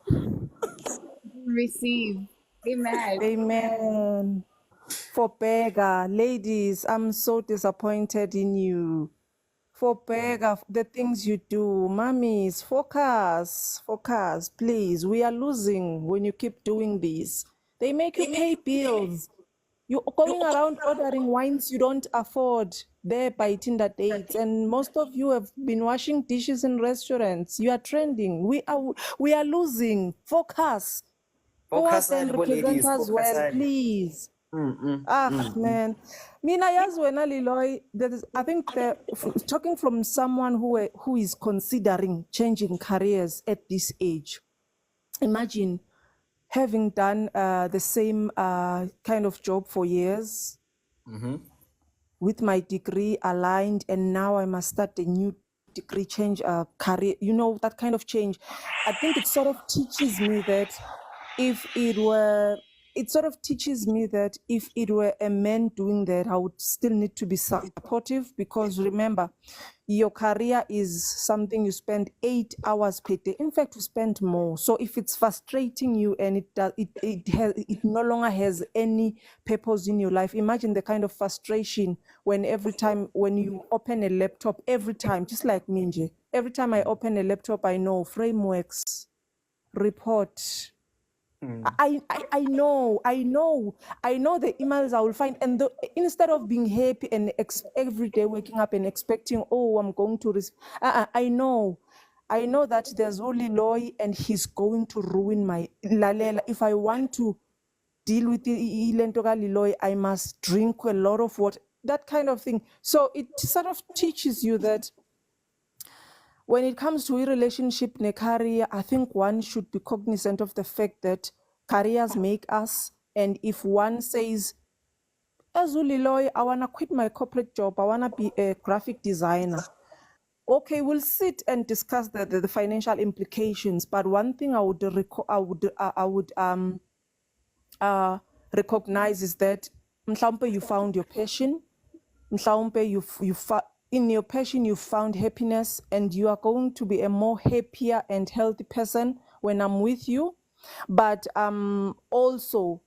Receive. Amen. Amen. For beggar, ladies, I'm so disappointed in you. For beggar, the things you do, mummies, focus, please. We are losing when you keep doing this. They make you pay bills. You're going around ordering wines you don't afford there by Tinder dates, and most of you have been washing dishes in restaurants. You are trending. We are losing. Focus. Go out Focus on and the represent ladies. us Focus well, on. please. Man. Mina yazi wena Leeroy, I think talking from someone who is considering changing careers at this age. Imagine having done the same kind of job for years with my degree aligned, and now I must start a new degree change career, that kind of change. I think it sort of teaches me that if it were a man doing that, I would still need to be supportive, because remember, your career is something you spend 8 hours per day. In fact, you spend more. So if it's frustrating you and it no longer has any purpose in your life, imagine the kind of frustration when every time when you open a laptop, every time, just like Minje, every time I open a laptop, I know frameworks, report. I know the emails I will find, and instead of being happy and every day waking up and expecting, oh, I'm going to I know that there's only Loy and he's going to ruin my lalela. If I want to deal with Loy, I must drink a lot of water, that kind of thing. So it sort of teaches you that when it comes to a relationship and a career, I think one should be cognizant of the fact that careers make us. And if one says, as Uliloy, I want to quit my corporate job, I want to be a graphic designer. Okay, we'll sit and discuss the financial implications. But one thing I would recognize is that mhlawumbe you found your passion. In your passion, you found happiness, and you are going to be a more happier and healthy person when I'm with you. But also,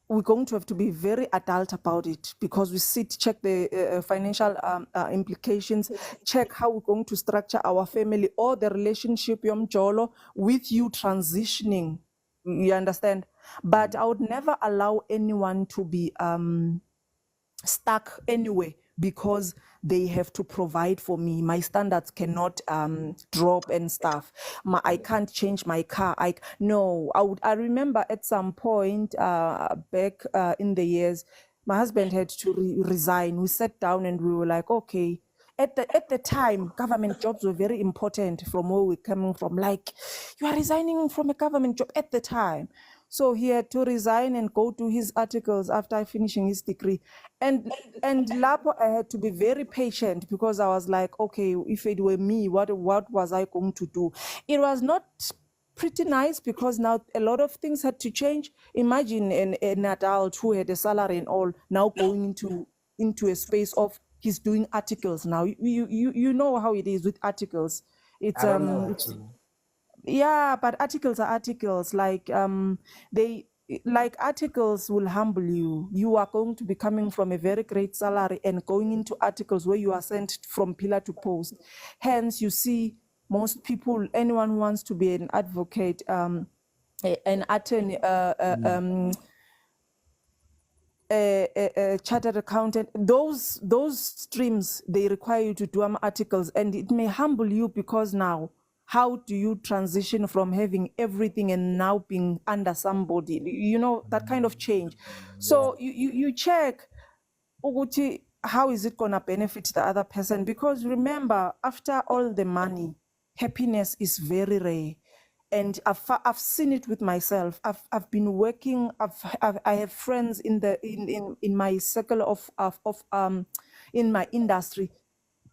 we're going to have to be very adult about it, because we check the financial implications, check how we're going to structure our family or the relationship yomjolo with you transitioning. You understand? But I would never allow anyone to be stuck anyway because they have to provide for me. My standards cannot drop and stuff. I can't change my car. I remember at some point back in the years, my husband had to resign. We sat down and we were like, okay. At the time, government jobs were very important from where we're coming from. Like, you are resigning from a government job at the time. So he had to resign and go to his articles after finishing his degree. And lapo I had to be very patient because I was like, okay, if it were me, what was I going to do? It was not pretty nice because now a lot of things had to change. Imagine an adult who had a salary and all now going into a space of he's doing articles now. You know how it is with articles. It's I don't know it's actually. yeah, but articles are articles. They like articles will humble you. You are going to be coming from a very great salary and going into articles where you are sent from pillar to post. Hence, you see most people, anyone who wants to be an advocate, an attorney, a chartered accountant, those streams, they require you to do articles, and it may humble you because now how do you transition from having everything and now being under somebody, you know, that kind of change. Yeah. So you check ukuthi how is it going to benefit the other person, because remember, after all the money, happiness is very rare. And I've seen it with myself. I've been working. I have friends in my circle of in my industry,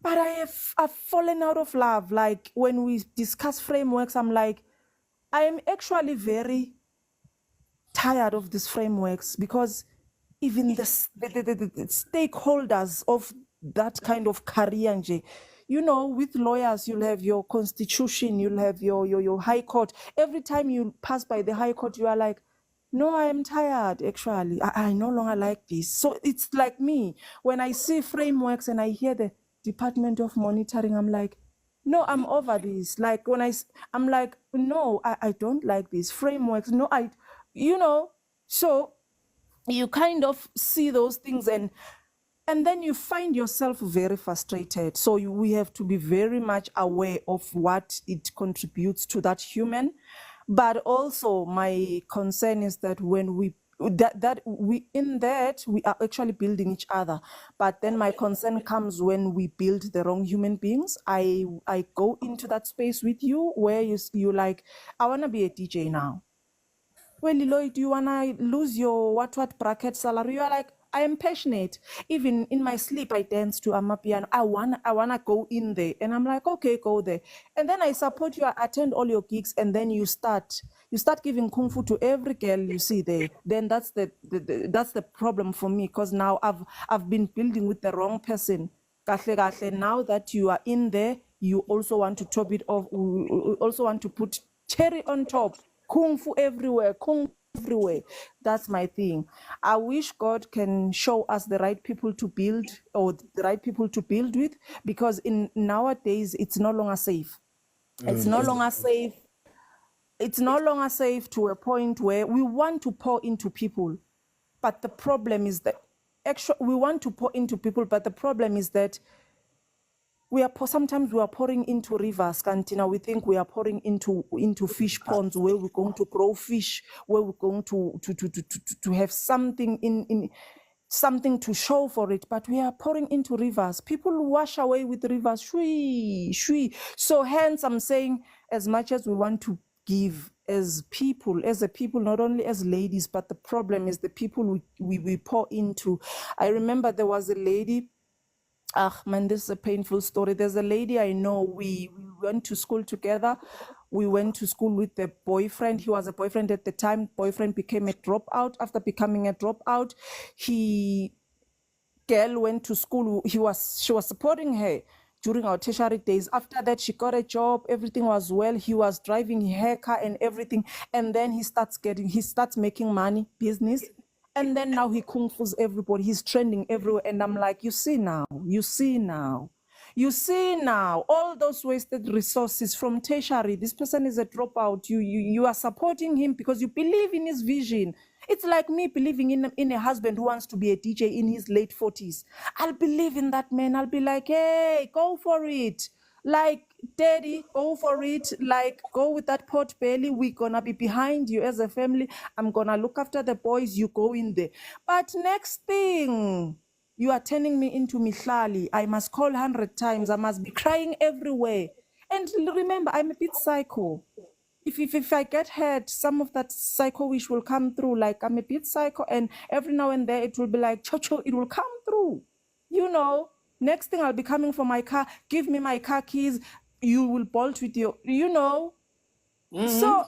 but I've fallen out of love. Like when we discuss frameworks, I'm like, I am actually very tired of these frameworks because even the stakeholders of that kind of career, nje, you know, with lawyers, you'll have your constitution, you'll have your high court. Every time you pass by the high court, you are like, no, I am tired, actually. I no longer like this. So it's like me. When I see frameworks and I hear the Department of Monitoring, I'm like, no, I'm over this. Like when I'm like, no, I don't like these frameworks. No, you know, so you kind of see those things, and then you find yourself very frustrated. So we have to be very much aware of what it contributes to that human. But also my concern is that when we are actually building each other. But then my concern comes when we build the wrong human beings. I go into that space with you where you like, I want to be a DJ now. Well, Leeroy, do you wanna lose your what bracket salary? You are like, I am passionate. Even in my sleep, I dance to Amapiano. I wanna go in there. And I'm like, okay, go there. And then I support you, I attend all your gigs, and then you start giving kung fu to every girl you see there. Then that's that's the problem for me, because now I've been building with the wrong person. Kahle kahle, now that you are in there, you also want to top it off, you also want to put cherry on top. Kung fu everywhere, kung fu everywhere. That's my thing. I wish God can show us the right people to build, or the right people to build with, because in nowadays it's no longer safe. It's no longer safe. It's no longer safe to a point where we want to pour into people, but the problem is that actually we want to pour into people, but the problem is that sometimes we are pouring into rivers, Cantina. We think we are pouring into fish ponds where we're going to grow fish, where we're going to have something in something to show for it, but we are pouring into rivers. People wash away with rivers, shui, shui. So hence I'm saying, as much as we want to give as a people, not only as ladies, but the problem is the people we pour into. I remember there was a lady. Ah, man, this is a painful story. There's a lady I know. We went to school together. We went to school with the boyfriend. He was a boyfriend at the time. Boyfriend became a dropout. After becoming a dropout, girl went to school. She was supporting her during our tertiary days. After that, she got a job. Everything was well. He was driving her car and everything. And then he starts making money, business. And then now he kung fu's everybody. He's trending everywhere. And I'm like, you see now, all those wasted resources from tertiary. This person is a dropout. You are supporting him because you believe in his vision. It's like me believing in a husband who wants to be a DJ in his late 40s. I'll believe in that man. I'll be like, hey, go for it. Like, daddy, go for it. Like, go with that pot belly. We're gonna be behind you as a family. I'm gonna look after the boys. You go in there. But next thing, you are turning me into Mihlali. I must call 100 times. I must be crying everywhere. And remember, I'm a bit psycho. if I get hurt, some of that psycho wish will come through. Like I'm a bit psycho, and every now and then it will be like, Chocho, it will come through. Next thing I'll be coming for my car. Give me my car keys. You will bolt with your, So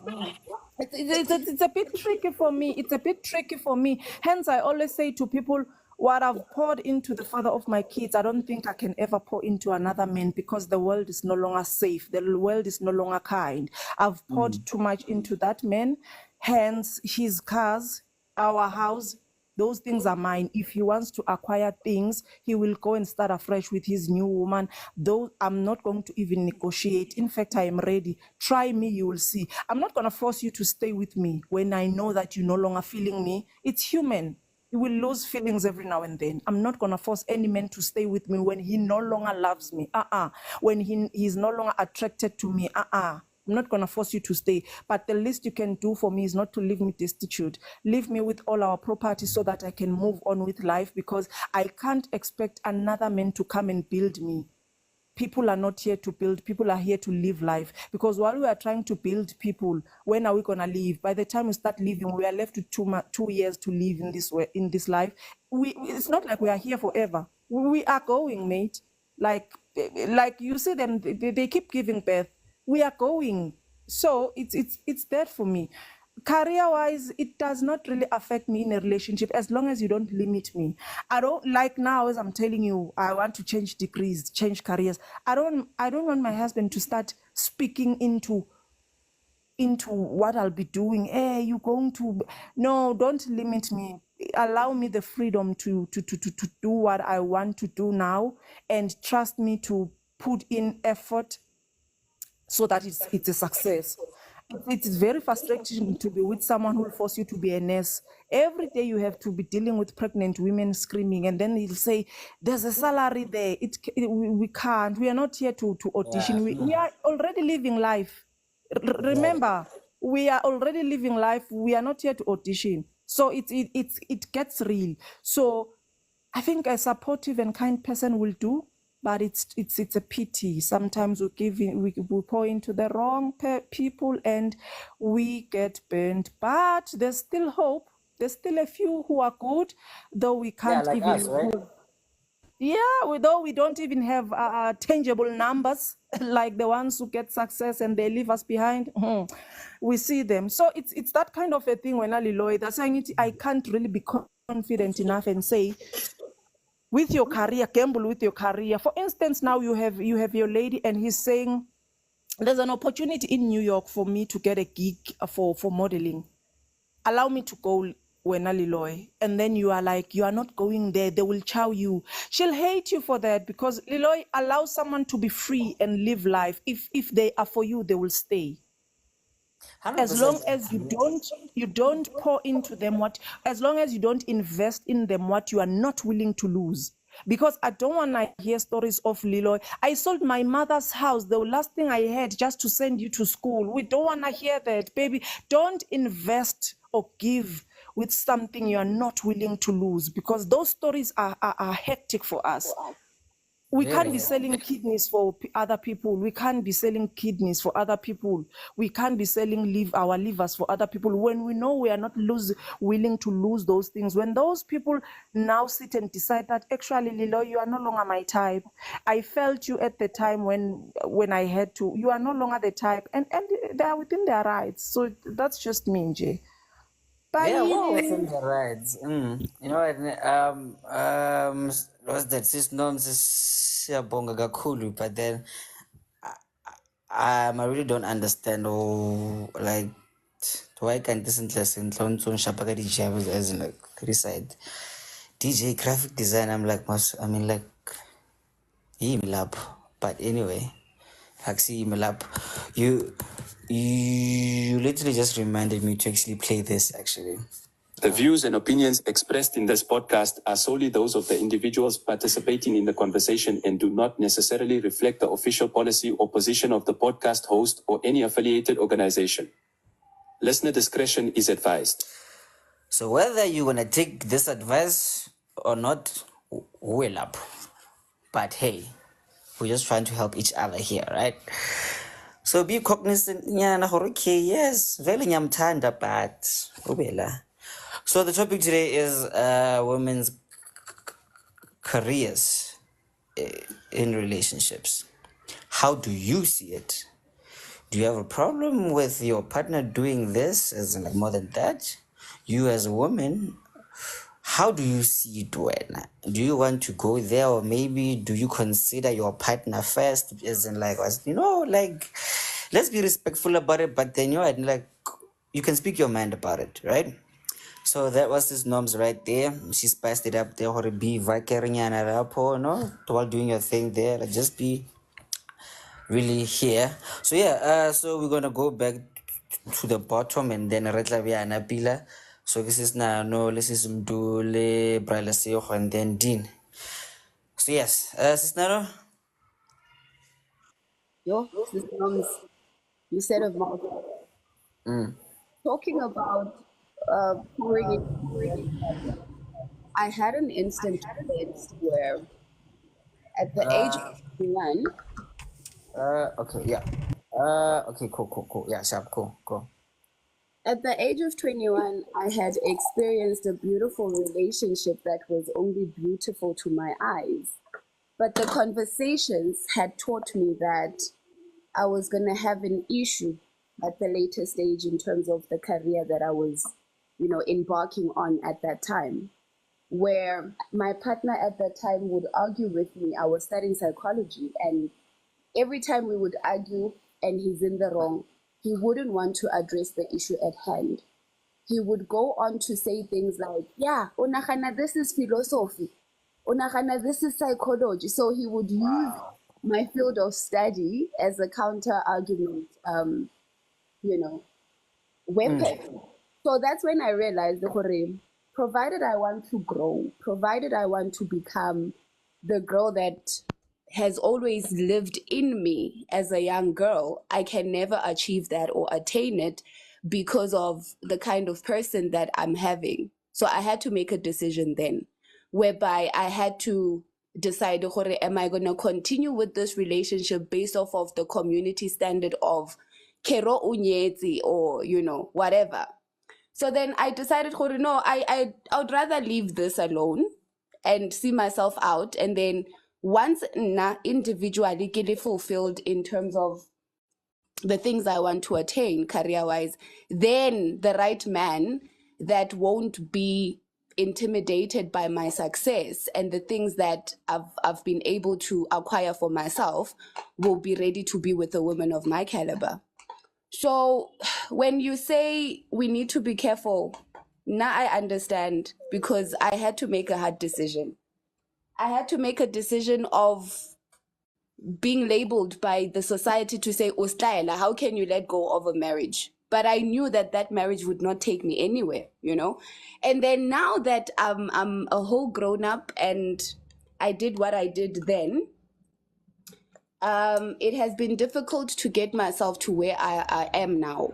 it's a bit tricky for me. It's a bit tricky for me. Hence, I always say to people, what I've poured into the father of my kids, I don't think I can ever pour into another man, because the world is no longer safe. The world is no longer kind. I've poured too much into that man. Hence, his cars, our house, those things are mine. If he wants to acquire things, he will go and start afresh with his new woman. Though I'm not going to even negotiate. In fact, I am ready. Try me, you will see. I'm not going to force you to stay with me when I know that you're no longer feeling me. It's human. You will lose feelings every now and then. I'm not going to force any man to stay with me when he no longer loves me. When he's no longer attracted to me. I'm not going to force you to stay. But the least you can do for me is not to leave me destitute. Leave me with all our property so that I can move on with life, because I can't expect another man to come and build me. People are not here to build. People are here to live life. Because while we are trying to build people, when are we going to leave? By the time we start living, we are left with 2 years to live in this life. It's not like we are here forever. We are going, mate. Like you see them, they keep giving birth. We are going. So it's that for me. Career-wise, it does not really affect me in a relationship as long as you don't limit me. I don't like now, as I'm telling you, I want to change degrees, change careers. I don't want my husband to start speaking into what I'll be doing. Hey, you're going to... No, don't limit me. Allow me the freedom to do what I want to do now, and trust me to put in effort so that it's a success. It is very frustrating to be with someone who will force you to be a nurse. Every day you have to be dealing with pregnant women screaming, and then he'll say, there's a salary there. We can't. We are not here to audition. We are already living life. Remember, we are already living life. We are not here to audition. So it gets real. So I think a supportive and kind person will do, but it's a pity. Sometimes we pour into the wrong people and we get burned. But there's still hope. There's still a few who are good, though we can't like even. us, right? Though we don't even have tangible numbers like the ones who get success and they leave us behind. We see them. So it's that kind of a thing. When Leeroy, that's why I can't really be confident enough and say, with your career, gamble with your career. For instance, now you have your lady, and he's saying, there's an opportunity in New York for me to get a gig for modeling. Allow me to go, wena Leeroy. And then you are like, you are not going there. They will chow you. She'll hate you for that, because Leeroy allows someone to be free and live life. If they are for you, they will stay. As long 100%. as you don't pour into them as long as you don't invest in them what you are not willing to lose. Because I don't want to hear stories of Leeroy. I sold my mother's house, the last thing I had, just to send you to school. We don't want to hear that, baby. Don't invest or give with something you are not willing to lose, because those stories are hectic for us. We can't be selling kidneys for other people. We can't be selling kidneys for other people. We can't be selling our livers for other people when we know we are not willing to lose those things. When those people now sit and decide that, actually, Leeroy, you are no longer my type. I felt you at the time when I had to. You are no longer the type. And they are within their rights. So that's just me, Nje. Bye. Yeah, well, within the rights. You know what? What's that? Sis nonsense, siyabonga kakhulu, but then I really don't understand. Like, why can't this lesson on Shapaka DJ as in like side DJ graphic design? I'm like, lab. But anyway, Haxi lab. You literally just reminded me to actually play this actually. The views and opinions expressed in this podcast are solely those of the individuals participating in the conversation and do not necessarily reflect the official policy or position of the podcast host or any affiliated organization. Listener discretion is advised. So whether you're going to take this advice or not, well up. But hey, we're just trying to help each other here, right? So be cognizant, nyana, okay, yes, very nyamtanda, but ubela. So the topic today is women's careers in relationships. How do you see it? Do you have a problem with your partner doing this as in like more than that? You as a woman, how do you see it when? Do you want to go there, or maybe do you consider your partner first? As in like, like, let's be respectful about it, but then like, you can speak your mind about it, right? So that was his norms right there. She spiced it up there, or be vikarinyana rapo, no? While doing your thing there, like just be really here. So yeah, so we're gonna go back to the bottom and then retla biana pila. So this is now no, this is Mdule, Brala Seoho, and then Dean. So yes, Sis Yo, this comes, you said a mouthful. Talking about pouring in, I had an instance where at the age of 21, okay, yeah. Okay, cool. Yeah, sharp, cool. at the age of 21, I had experienced a beautiful relationship that was only beautiful to my eyes. But the conversations had taught me that I was going to have an issue at the later stage in terms of the career that I was, embarking on at that time. Where my partner at that time would argue with me. I was studying psychology, and every time we would argue and he's in the wrong, he wouldn't want to address the issue at hand. He would go on to say things like, yeah, onagana, this is philosophy. Onagana, this is psychology. So he would use my field of study as a counter argument, weapon. So that's when I realized, provided I want to grow, provided I want to become the girl that has always lived in me as a young girl, I can never achieve that or attain it because of the kind of person that I'm having. So I had to make a decision then, whereby I had to decide, am I going to continue with this relationship based off of the community standard of kero unyezi, or whatever. So then I decided, no, I would rather leave this alone and see myself out. And then once individually get fulfilled in terms of the things I want to attain career-wise, then the right man that won't be intimidated by my success and the things that I've been able to acquire for myself will be ready to be with a woman of my caliber. So when you say we need to be careful, now I understand, because I had to make a hard decision. I had to make a decision of being labeled by the society to say, Ustaila, how can you let go of a marriage? But I knew that that marriage would not take me anywhere, And then now that I'm a whole grown up and I did what I did then, it has been difficult to get myself to where I am now.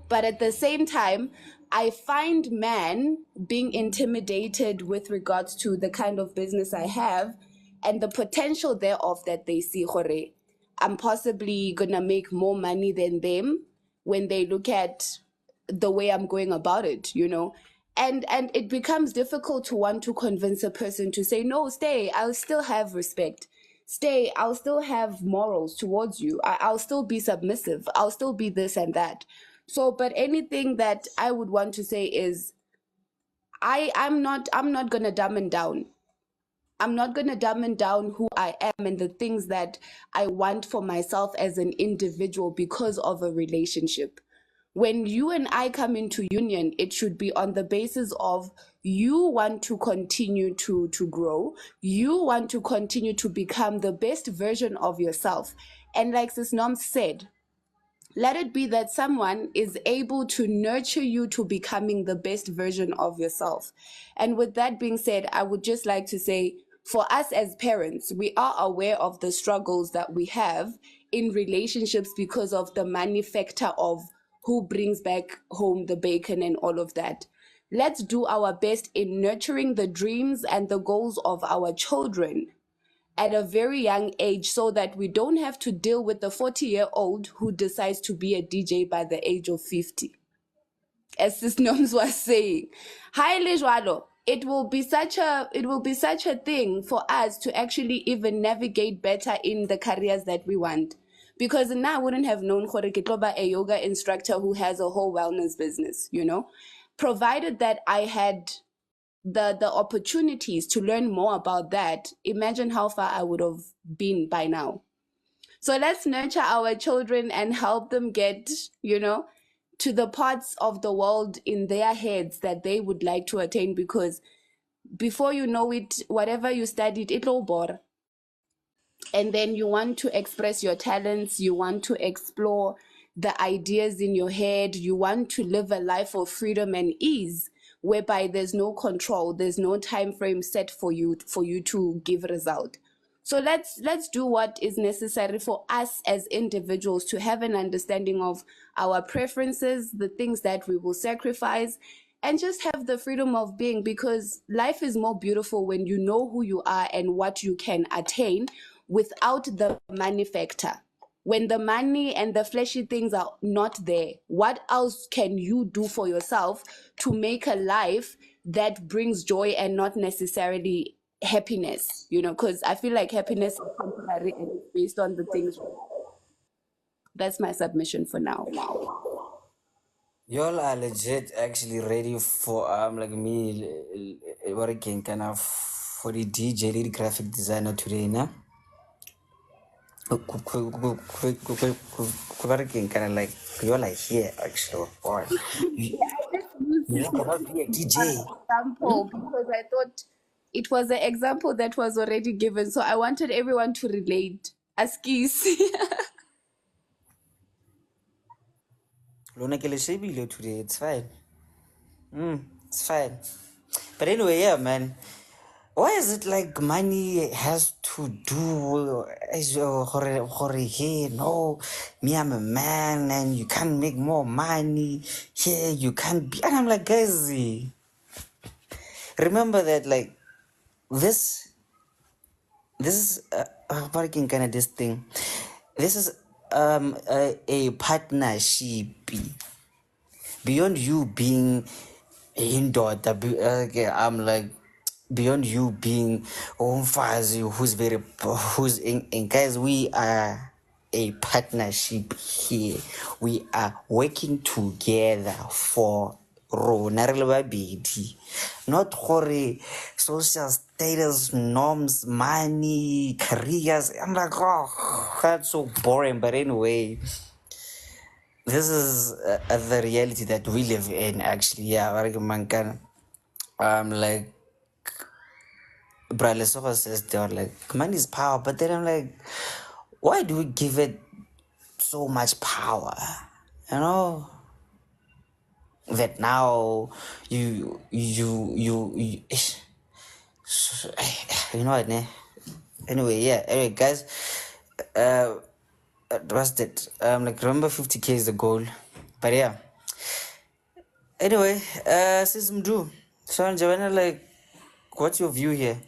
But at the same time, I find men being intimidated with regards to the kind of business I have and the potential thereof that they see. I'm possibly gonna make more money than them when they look at the way I'm going about it, And it becomes difficult to want to convince a person to say, no, stay, I'll still have respect. Stay, I'll still have morals towards you. I'll still be submissive. I'll still be this and that. So, but anything that I would want to say is I'm not gonna dumb and down. I'm not gonna dumb and down who I am and the things that I want for myself as an individual because of a relationship. When you and I come into union, it should be on the basis of you want to continue to grow. You want to continue to become the best version of yourself. And like Sis Nom said, let it be that someone is able to nurture you to becoming the best version of yourself. And with that being said, I would just like to say, for us as parents, we are aware of the struggles that we have in relationships because of the money factor of who brings back home the bacon and all of that. Let's do our best in nurturing the dreams and the goals of our children, at a very young age so that we don't have to deal with the 40-year-old who decides to be a DJ by the age of 50. As Sis Noms was saying, highly jwalo, it will be such a thing for us to actually even navigate better in the careers that we want. Because now I wouldn't have known gore ke tlo ba a yoga instructor who has a whole wellness business, you know, provided that I had the opportunities to learn more about that. Imagine how far I would have been by now. So let's nurture our children and help them get, you know, to the parts of the world in their heads that they would like to attain, because before you know it, whatever you studied, it'll bore. And then you want to express your talents, you want to explore the ideas in your head, you want to live a life of freedom and ease, whereby there's no control, there's no time frame set for you to give result. So let's do what is necessary for us as individuals to have an understanding of our preferences, the things that we will sacrifice, and just have the freedom of being, because life is more beautiful when you know who you are and what you can attain without the money factor. When the money and the fleshy things are not there, what else can you do for yourself to make a life that brings joy and not necessarily happiness? You know, because I feel like happiness is temporary and it's based on the things. That's my submission for now. Y'all are legit actually ready for like me working kind of for the DJ lead graphic designer today, nah? Working kind of like you're like here actually, or you, I just used you this know cannot be a DJ. example because I thought it was an example that was already given. So I wanted everyone to relate. Askis. Lona ke le shebile today, it's fine. It's fine. But anyway, yeah, man. Why is it like money has to do as hey, no, me, I'm a man and you can't make more money. Yeah, you can't be. And I'm like, guys, remember that, like, this is working kind of this thing. This is a partnership beyond you being indoor. Okay, I'm like beyond you being umfazi who's in guys, we are a partnership here. We are working together for rona re le babedi, not gore social status, norms, money, careers. I'm like, oh, that's so boring. But anyway, this is the reality that we live in actually. Yeah, I'm like, Bra Lesotho says they're like, money is power, but then I'm like, why do we give it so much power? You know, that now you you know what, ne? Anyway, yeah. Anyway, guys, what's that? Like, remember 50K is the goal, but yeah. Anyway, sis Mdu, Sean Joanna, like, what's your view here?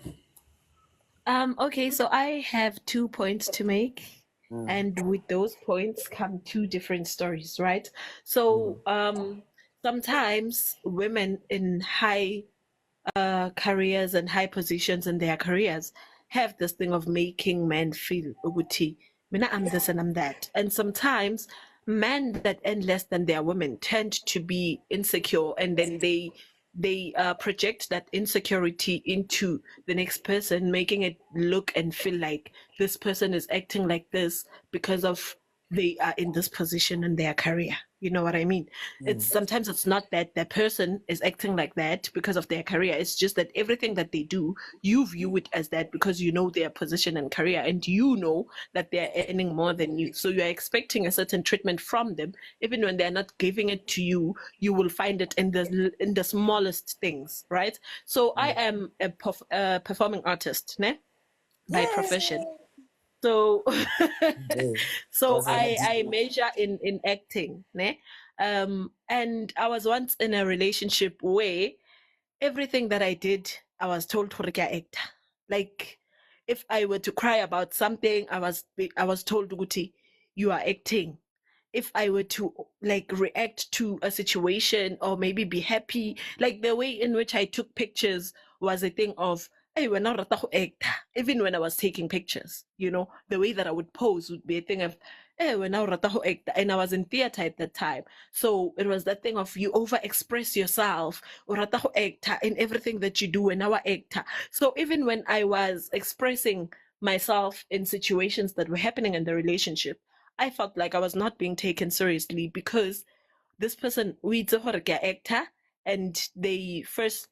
Okay, so I have 2 points to make, and with those points come 2 different stories, right? So sometimes women in high careers and high positions in their careers have this thing of making men feel ukuthi mina I'm this and I'm that, and sometimes men that earn less than their women tend to be insecure, and then they project that insecurity into the next person, making it look and feel like this person is acting like this because of they are in this position in their career. You know what I mean? It's sometimes it's not that the person is acting like that because of their career. It's just that everything that they do, you view it as that because you know their position and career, and you know that they're earning more than you. So you're expecting a certain treatment from them, even when they're not giving it to you. You will find it in the smallest things, right? So I am a performing artist, ne? By profession. So so I measure in acting, ne? And I was once in a relationship where everything that I did, I was told to act. Like If I were to cry about something, I was told, Guti, you are acting. If I were to like react to a situation or maybe be happy, like the way in which I took pictures was a thing of, hey, we're not rata go act. Even when I was taking pictures, you know, the way that I would pose would be a thing of, hey, we're now rata go act. And I was in theater at that time. So it was that thing of you over express yourself, or rata go act in everything that you do, and now actor. So even when I was expressing myself in situations that were happening in the relationship, I felt like I was not being taken seriously because this person, we itse gore ke actor, and the first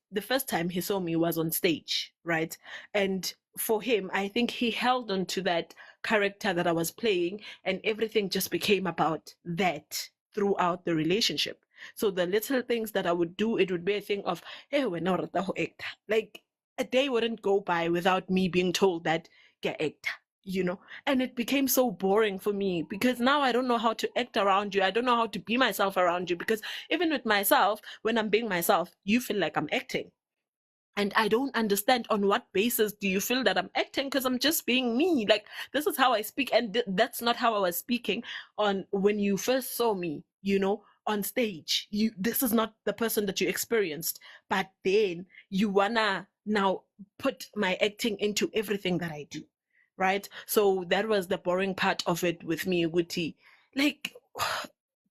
time he saw me was on stage, right? And for him, I think he held on to that character that I was playing, and everything just became about that throughout the relationship. So the little things that I would do, it would be a thing of, hey, we're not actor. Like a day wouldn't go by without me being told that get actor, you know. And it became so boring for me because now I don't know how to act around you. I don't know how to be myself around you, because even with myself, when I'm being myself, you feel like I'm acting. And I don't understand on what basis do you feel that I'm acting, because I'm just being me. Like, this is how I speak, and that's not how I was speaking on when you first saw me, you know, on stage. This is not the person that you experienced, but then you wanna now put my acting into everything that I do, right? So that was the boring part of it with me, Guti. Like,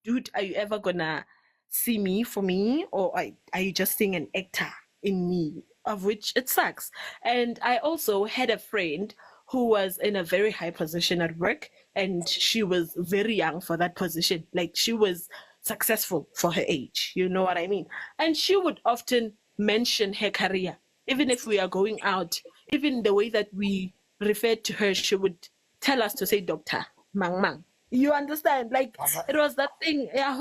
dude, are you ever gonna see me for me, or are you just seeing an actor in me? Of which it sucks. And I also had a friend who was in a very high position at work, and she was very young for that position. Like, she was successful for her age, you know what I mean? And she would often mention her career, even if we are going out, even the way that we referred to her, she would tell us to say Dr. Mang Mang. You understand? Like, it was that thing, yeah,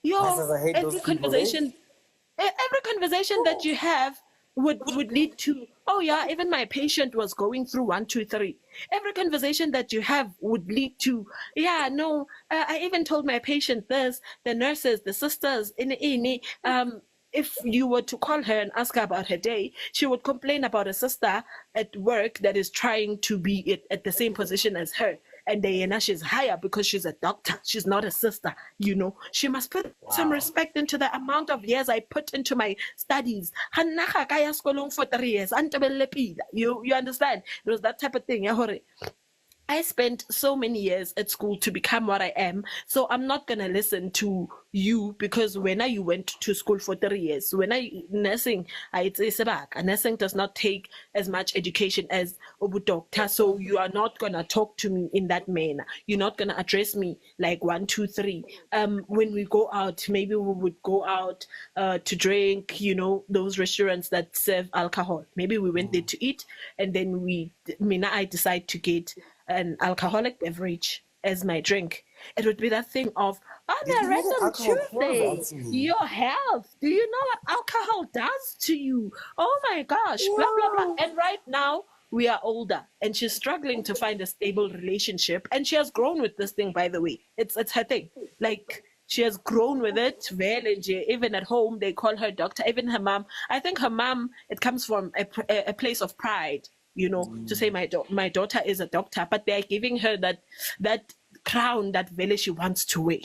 yo, I hate those every people, eh? conversation every conversation that you have would lead to, oh yeah, even my patient was going through 1 2 3. Every conversation that you have would lead to, yeah, no, I even told my patient this, the nurses, the sisters in if you were to call her and ask her about her day, she would complain about a sister at work that is trying to be at the same position as her. And Diana, she's higher because she's a doctor. She's not a sister, you know. She must put some respect into the amount of years I put into my studies. Hanaka kaya skolong for 3 years. You understand? It was that type of thing. I spent so many years at school to become what I am, so I'm not gonna listen to you because when you went to school for 3 years, when I nursing, nursing does not take as much education as Obu doctor, so you are not gonna talk to me in that manner. You're not gonna address me like 1 2 3. When we go out, maybe we would go out to drink, you know, those restaurants that serve alcohol. Maybe we went there to eat, and then I decide to get an alcoholic beverage as my drink. It would be that thing of, on Did a you know that random alcohol kills Tuesday, actually? your health. Do you know what alcohol does to you? Oh my gosh, blah, blah, blah. And right now, we are older, and she's struggling to find a stable relationship. And she has grown with this thing, by the way. It's her thing. Like, she has grown with it. Even at home, they call her doctor. Even her mom. I think her mom, it comes from a place of pride, you know, to say my daughter is a doctor, but they're giving her that crown that vele she wants to wear,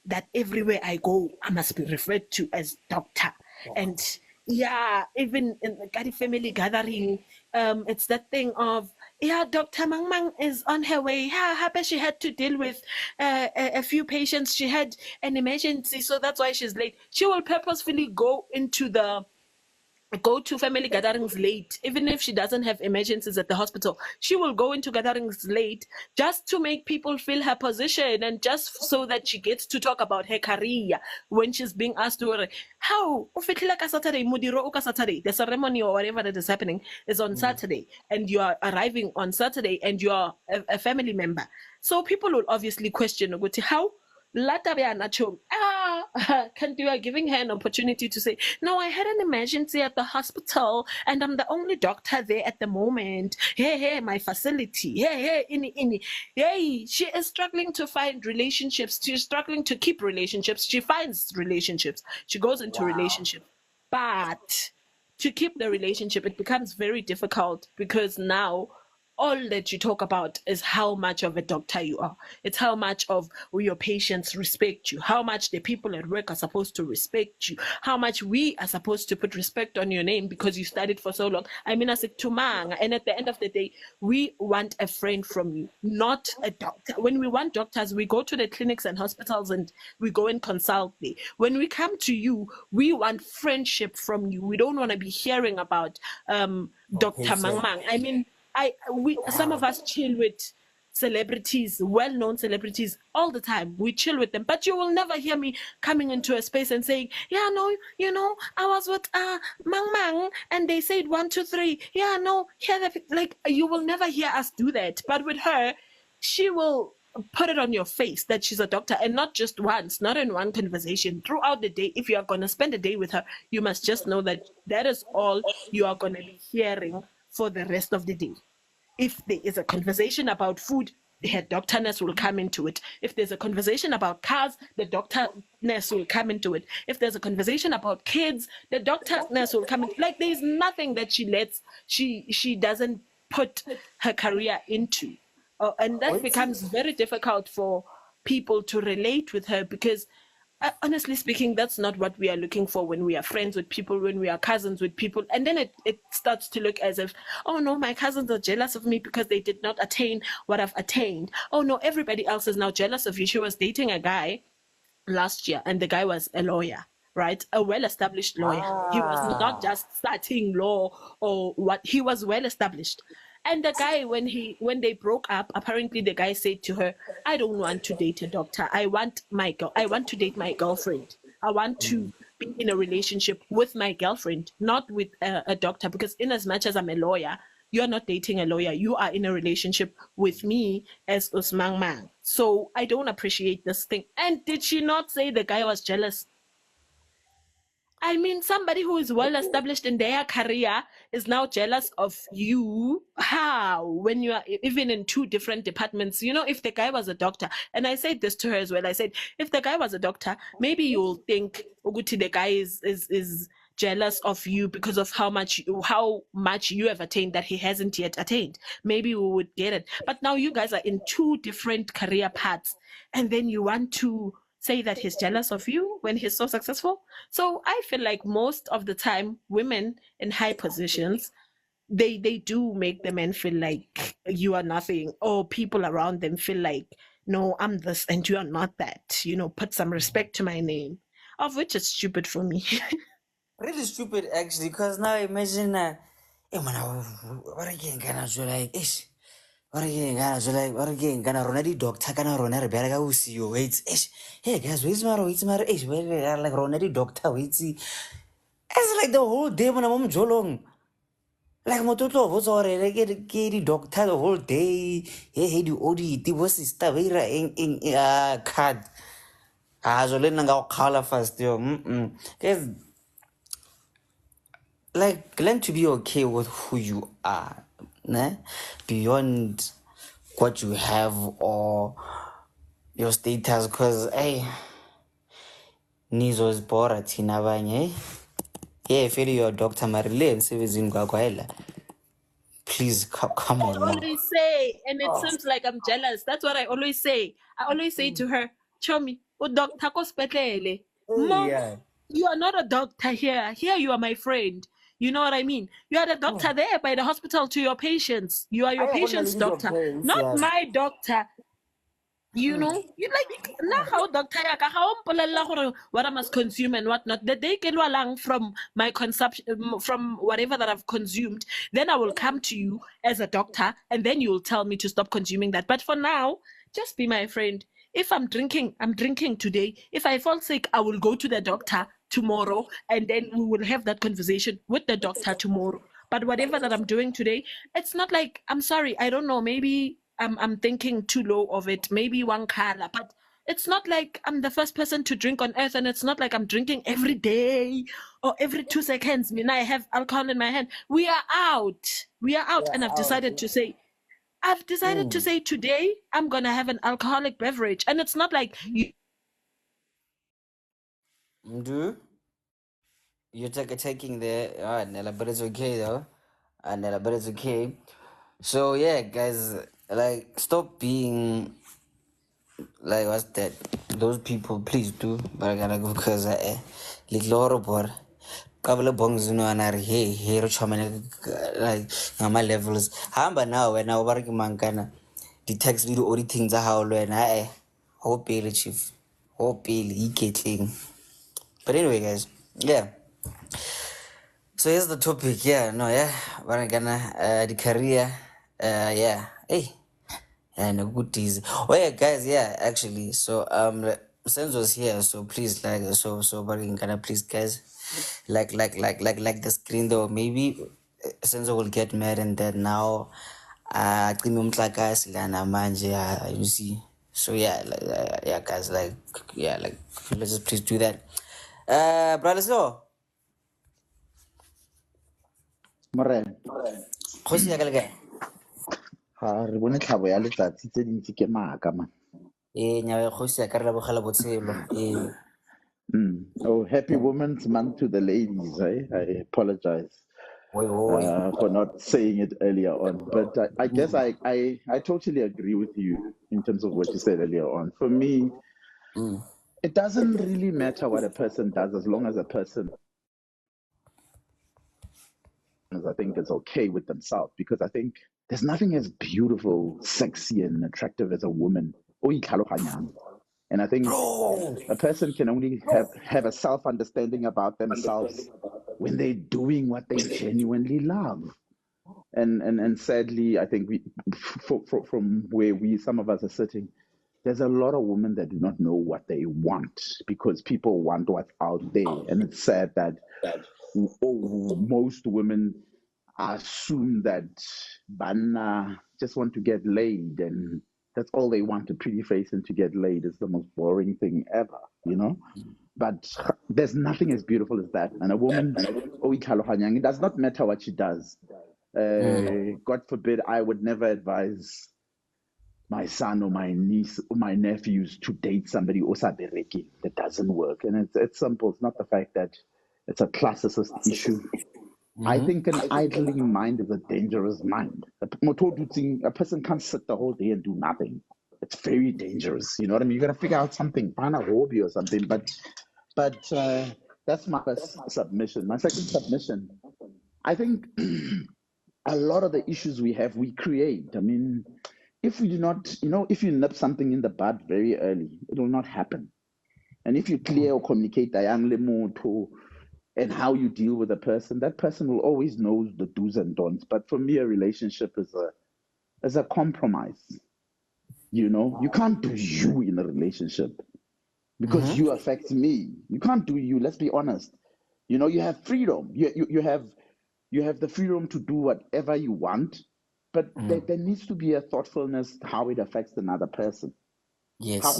that everywhere I go I must be referred to as doctor. And yeah, even in the family gathering, it's that thing of, yeah, Dr. Mang Mang is on her way. Yeah, happy she had to deal with a few patients. She had an emergency, so that's why she's late. She will purposefully go to family gatherings late, even if she doesn't have emergencies at the hospital. She will go into gatherings late just to make people feel her position, and just so that she gets to talk about her career when she's being asked to her, how Saturday, mudiro ka Saturday, the ceremony or whatever that is happening is on Saturday, and you are arriving on Saturday, and you are a family member. So people will obviously question, how can't you are giving her an opportunity to say, no, I had an emergency at the hospital and I'm the only doctor there at the moment. Hey, my facility. Hey, ini. Hey, she is struggling to find relationships. She's struggling to keep relationships. She finds relationships. She goes into relationships. But to keep the relationship, it becomes very difficult because now all that you talk about is how much of a doctor you are. It's how much of your patients respect you, how much the people at work are supposed to respect you, how much we are supposed to put respect on your name because you studied for so long. I mean, as a tumang, and at the end of the day, we want a friend from you, not a doctor. When we want doctors, we go to the clinics and hospitals and we go and consult there. When we come to you, we want friendship from you. We don't want to be hearing about Dr. Mang Mang. I mean, some of us chill with celebrities, well-known celebrities, all the time. We chill with them, but you will never hear me coming into a space and saying, "Yeah, no, I was with Mang Mang, and they said 1, 2, 3. Yeah, no, like you will never hear us do that. But with her, she will put it on your face that she's a doctor, and not just once, not in one conversation, throughout the day. If you are going to spend a day with her, you must just know that that is all you are going to be hearing for the rest of the day. If there is a conversation about food, the doctor nurse will come into it. If there's a conversation about cars, the doctor nurse will come into it. If there's a conversation about kids, the doctor nurse will come in. Like there's nothing that she doesn't put her career into. And that becomes very difficult for people to relate with her because honestly speaking, that's not what we are looking for when we are friends with people, when we are cousins with people. And then it starts to look as if, oh no, my cousins are jealous of me because they did not attain what I've attained. Oh no, everybody else is now jealous of you. She was dating a guy last year, and the guy was a lawyer, right? A well-established lawyer. He was not just starting law or what, he was well-established. And the guy, when they broke up, apparently the guy said to her, "I don't want to date a doctor. I want to date my girlfriend. I want to be in a relationship with my girlfriend, not with a doctor. Because in as much as I'm a lawyer, you're not dating a lawyer. You are in a relationship with me as Usmang Mang. So I don't appreciate this thing." And did she not say the guy was jealous? I mean, somebody who is well established in their career is now jealous of you. How? When you are even in two different departments. If the guy was a doctor, and I said this to her as well, I said, if the guy was a doctor, maybe you'll think Uguti, the guy is jealous of you because of how much you have attained that he hasn't yet attained. Maybe we would get it. But now you guys are in two different career paths, and then you want to say that he's jealous of you when he's so successful. So I feel like most of the time, women in high positions, they do make the men feel like you are nothing, or people around them feel like, no, I'm this and you are not that. Put some respect to my name, of which is stupid for me. Really stupid actually, because now imagine what again gonna do like ish. What again gonna do like what again gonna run a doctor gonna run a better go see you wait ish. Hey guys, wait matter ish like run a doctor wait see. It's like the whole day when I'm jolong. Like mototlo was already get doctor the whole day. Hey do odi the was sister vera in card. So let me go call first yo. Guys, like learn to be okay with who you are, né? Beyond what you have or your status, because hey, nizos bora tina banye. Yeah, feel your doctor marile msebenzini kwakho hela. Please come I on now. always say, and it seems like I'm jealous. That's what I always say. I always say to her, Chomi, o doctor ko spetlele. Mom, Yeah. you are not a doctor here. Here you are my friend. You know what I mean? You are the doctor there by the hospital to your patients. You are your patient's doctor, not my doctor. You like now how doctor yaka how what I must consume and what not. The day get along from my consumption, from whatever that I've consumed, then I will come to you as a doctor, and then you will tell me to stop consuming that. But for now, just be my friend. If I'm drinking today. If I fall sick, I will go to the doctor tomorrow, and then we will have that conversation with the doctor tomorrow. But whatever that I'm doing today, it's not like, I'm sorry, I don't know, maybe I'm thinking too low of it, maybe one color, but it's not like I'm the first person to drink on earth, and it's not like I'm drinking every day or every 2 seconds. I mean, I have alcohol in my hand. We are out. And I've decided to say today I'm gonna have an alcoholic beverage, and it's not like you. Do you're taking the Nella, but it's okay though. Nella, but it's okay. So yeah, guys, like stop being like what's that? Those people, please do. But I gotta go because like loro bor. Couple of bongs, you know, and I hey, like my levels. Hamba now when I work mankana, the text video all the things I how when I hope chief, hope he getting. But anyway, guys, yeah. So here's the topic. Yeah, no, yeah. We're gonna the career. Yeah. Hey. And a good tease. Oh yeah, guys. Yeah, actually. So Sense was here. So please but can I please guys like the screen though. Maybe Senzo will get mad and then now lana manje you see. So yeah, yeah, guys, like let's just please do that. Brother, so Morena, kgosi ya ka le kae? ha re bone tlhabo ya letsatsi tse dintsi ke maaka man. Nyawe kgosi ya ka re lebogela botshelo. Oh, happy Women's Month to the ladies. I apologize for not saying it earlier on, but I guess I totally agree with you in terms of what you said earlier on. For me, it doesn't really matter what a person does as long as a person, I think, is okay with themselves. Because I think there's nothing as beautiful, sexy, and attractive as a woman. And I think a person can only have a self-understanding about themselves when they're doing what they genuinely love. And sadly, I think from where some of us are sitting, there's a lot of women that do not know what they want because people want what's out there. And it's sad that most women assume that Banna just want to get laid, and that's all they want, a pretty face and to get laid is the most boring thing ever, you know? But there's nothing as beautiful as that. And a woman, it does not matter what she does. God forbid, I would never advise my son or my niece or my nephews to date somebody osabereki. That doesn't work. And it's simple. It's not the fact that it's a classicist issue. I think an idling mind is a dangerous mind. A person can't sit the whole day and do nothing. It's very dangerous. You know what I mean? You got to figure out something, find a hobby or something. But that's my first submission. My second submission, I think a lot of the issues we have, we create. I mean, if we do not, if you nip something in the bud very early, it will not happen. And if you clear or communicate the young lemon and how you deal with a person, that person will always know the do's and don'ts. But for me, a relationship is a compromise. You can't do you in a relationship because you affect me. You can't do you. Let's be honest. You have freedom. You have the freedom to do whatever you want, but there needs to be a thoughtfulness how it affects another person. Yes.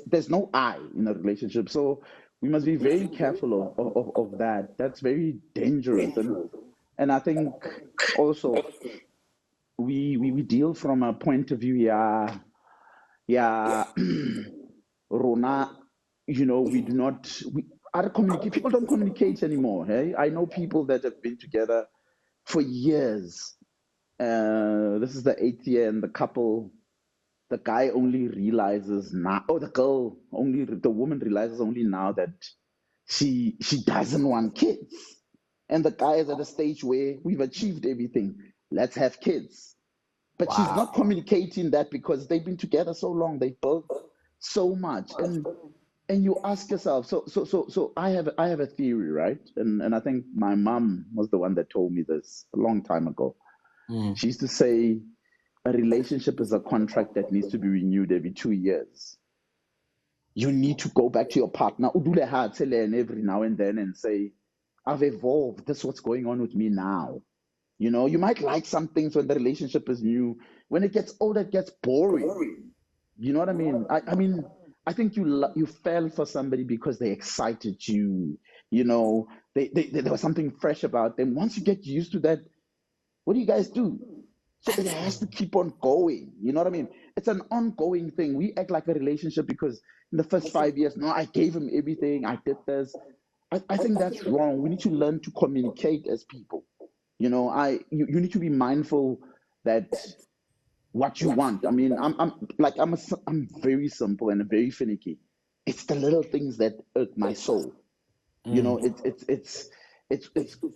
There's no I in a relationship, so we must be very careful of that. That's very dangerous, and I think also we deal from a point of view, Rona. We do not communicate. People don't communicate anymore. Hey, I know people that have been together for years. This is the 8th year, and the guy only realizes now, the woman realizes only now that she doesn't want kids. And the guy is at a stage where we've achieved everything. Let's have kids. But she's not communicating that because they've been together so long, they built so much. And you ask yourself, so I have a theory, right? And I think my mom was the one that told me this a long time ago. She used to say, a relationship is a contract that needs to be renewed every 2 years. You need to go back to your partner every now and then and say, I've evolved. This is what's going on with me now. You might like some things when the relationship is new. When it gets older, it gets boring. You know what I mean? I think you fell for somebody because they excited you. There was something fresh about them. Once you get used to that, what do you guys do? So it has to keep on going. You know what I mean? It's an ongoing thing. We act like a relationship because in the first 5 years, no, I gave him everything. I did this. I think that's wrong. We need to learn to communicate as people. You need to be mindful that what you want. I mean, I'm very simple and very finicky. It's the little things that irk my soul. You know, it's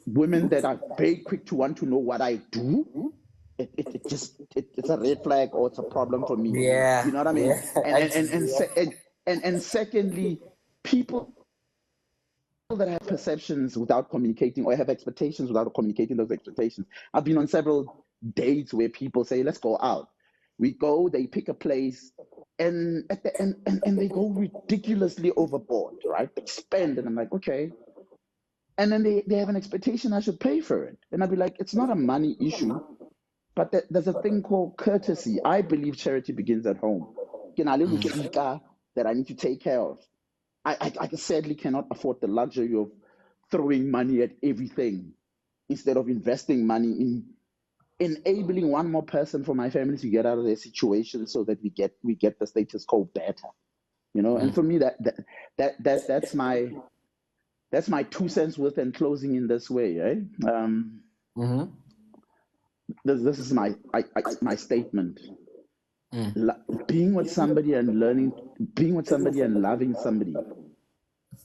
women that are very quick to want to know what I do. It's a red flag or it's a problem for me. Yeah, You know what I mean? yeah, actually, yeah. And secondly, people that have perceptions without communicating or have expectations without communicating those expectations. I've been on several dates where people say, let's go out. We go, they pick a place, and at the end, and they go ridiculously overboard, right? They spend, and I'm like, okay. And then they have an expectation I should pay for it. And I'd be like, it's not a money issue, but there's a thing called courtesy. I believe charity begins at home. That I need to take care of. I sadly cannot afford the luxury of throwing money at everything instead of investing money in enabling one more person for my family to get out of their situation so that we get the status quo better. You know, and for me that's my 2 cents worth and closing in this way, right? This is my statement. Being with somebody and loving somebody,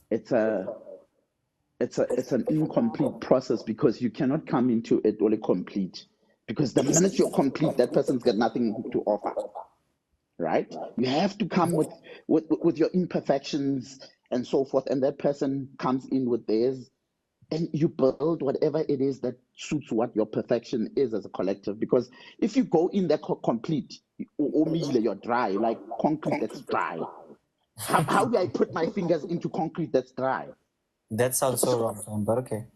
it's an incomplete process because you cannot come into it only complete. Because the minute you're complete, that person's got nothing to offer, right? You have to come with your imperfections and so forth, and that person comes in with theirs, and you build whatever it is that suits what your perfection is as a collective. Because if you go in there complete, you're dry, like concrete that's dry. How do I put my fingers into concrete that's dry? That sounds so wrong, but okay.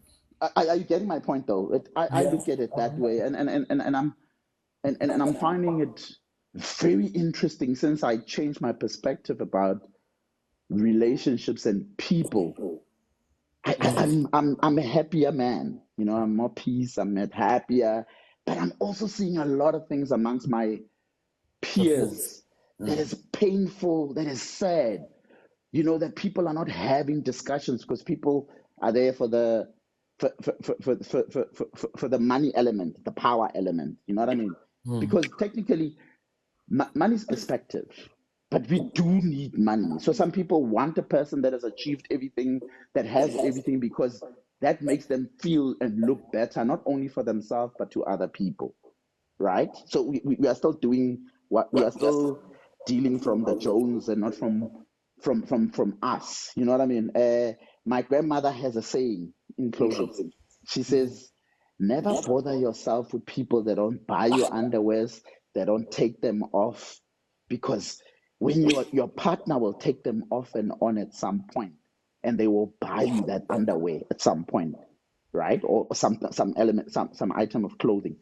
Are you getting my point though? I look at it that way, and I'm finding it very interesting since I changed my perspective about relationships and people. I'm a happier man. You know, I'm more peace. I'm happier, but I'm also seeing a lot of things amongst my peers that is painful, that is sad. You know, that people are not having discussions because people are there for the for the money element, the power element. You know what I mean? Because technically, money is perspective, but we do need money. So some people want a person that has achieved everything, that has everything, because that makes them feel and look better, not only for themselves but to other people, right? So we are still doing what we are still dealing from the Jones and not from us. You know what I mean? My grandmother has a saying in closing. She says, never bother yourself with people that don't buy your underwears, that don't take them off, because when your partner will take them off and on at some point, and they will buy you that underwear at some point, right? Or some element, some item of clothing.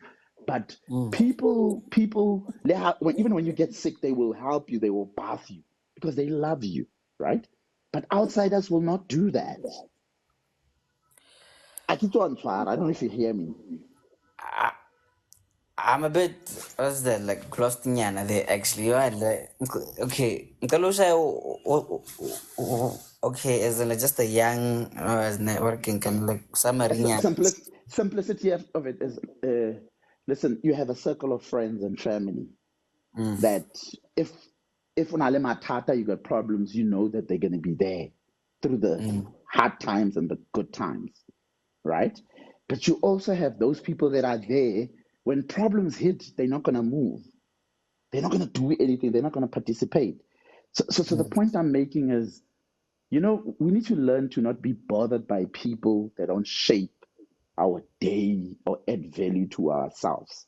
But people, even when you get sick, they will help you, they will bath you because they love you, right? But outsiders will not do that. I don't know if you hear me. I'm a bit, what's that, like close to Nyana there actually. You are like, okay, Nkalusha, okay, as in like just a young, as networking, kind of like Samarian. Simplicity of it is, listen, you have a circle of friends and family that if unale matata, you got problems, you know that they're going to be there through the hard times and the good times, right? But you also have those people that are there when problems hit, they're not going to move. They're not going to do anything. They're not going to participate. So the point I'm making is, you know, we need to learn to not be bothered by people that don't shape our day or add value to ourselves,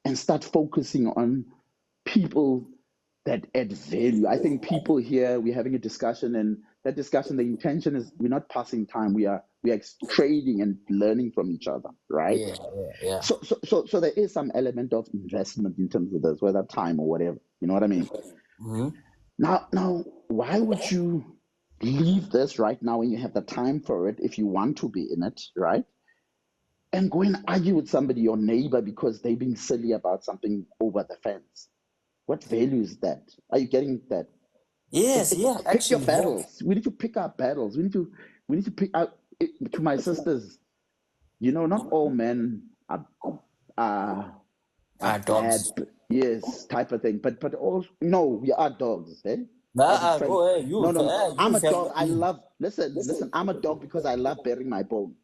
and start focusing on people that add value. I think people here, we're having a discussion, and that discussion, the intention is we're not passing time. We are trading and learning from each other, right? Yeah. So there is some element of investment in terms of this, whether time or whatever. You know what I mean? Now, why would you leave this right now when you have the time for it, if you want to be in it, right? And go and argue with somebody, your neighbor, because they're being silly about something over the fence. What value is that? Are you getting that? Yes, yeah, Pick your actually, yeah. battles. We need to pick our battles. We need to pick out. To my sisters, you know, not all men are bad, Dogs. yes, type of thing. But also, no, we are dogs, eh? As it's friend. Go ahead. No, no, no. You I'm a dog. I family. love. Listen. I'm a dog because I love bearing my bone.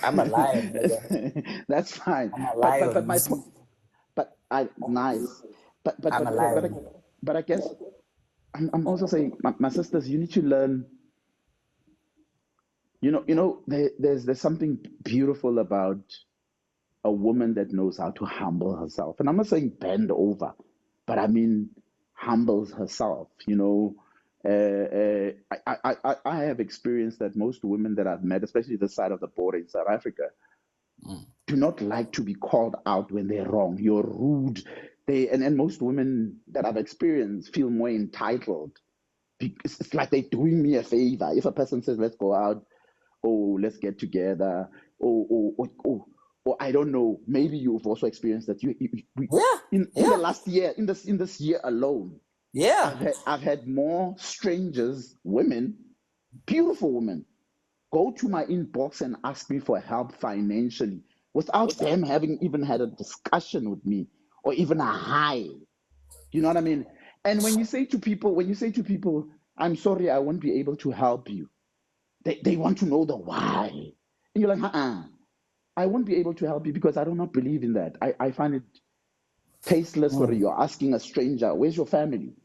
I'm a lion, nigga. That's fine. I'm a But lion. You my see, point. But I nice. But but I'm a but but but I, lion. but I guess I'm also saying, my sisters, you need to learn. There's something beautiful about a woman that knows how to humble herself. And I'm not saying bend over, but I mean humbles herself. I have experienced that most women that I've met, especially this side of the border in South Africa, do not like to be called out when they're wrong. You're rude. And most women that I've experienced feel more entitled. It's like they're doing me a favor. If a person says, let's go out, oh, let's get together, or I don't know, maybe you've also experienced that. Yeah, In the yeah, last year, in this year alone, yeah. I've had more strangers, women, beautiful women, go to my inbox and ask me for help financially without them having even had a discussion with me or even a hi. You know what I mean? And when you say to people, I'm sorry, I won't be able to help you, they want to know the why. And you're like, I won't be able to help you because I do not believe in that. I find it tasteless for you. You're asking a stranger, where's your family?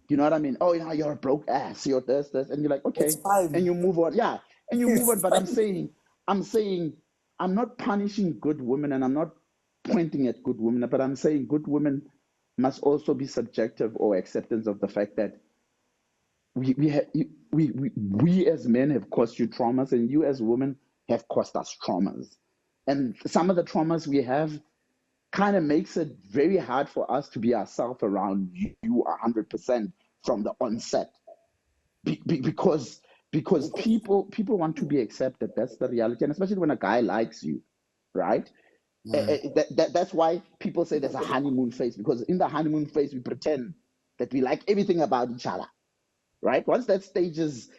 You know what I mean? Oh, you're a broke ass. You're this. And you're like, It's okay. And fine. you move on. Yeah. And you move It's on. But fine. I'm saying, I'm not punishing good women and I'm not pointing at good women, but I'm saying good women must also be subjective or acceptance of the fact that we as men have caused you traumas, and you as women have caused us traumas. And some of the traumas we have kind of makes it very hard for us to be ourselves around you 100% from the onset. Because people want to be accepted. That's the reality, and especially when a guy likes you, right? That's why people say there's a honeymoon phase, because in the honeymoon phase we pretend that we like everything about each other, right? Once that stage is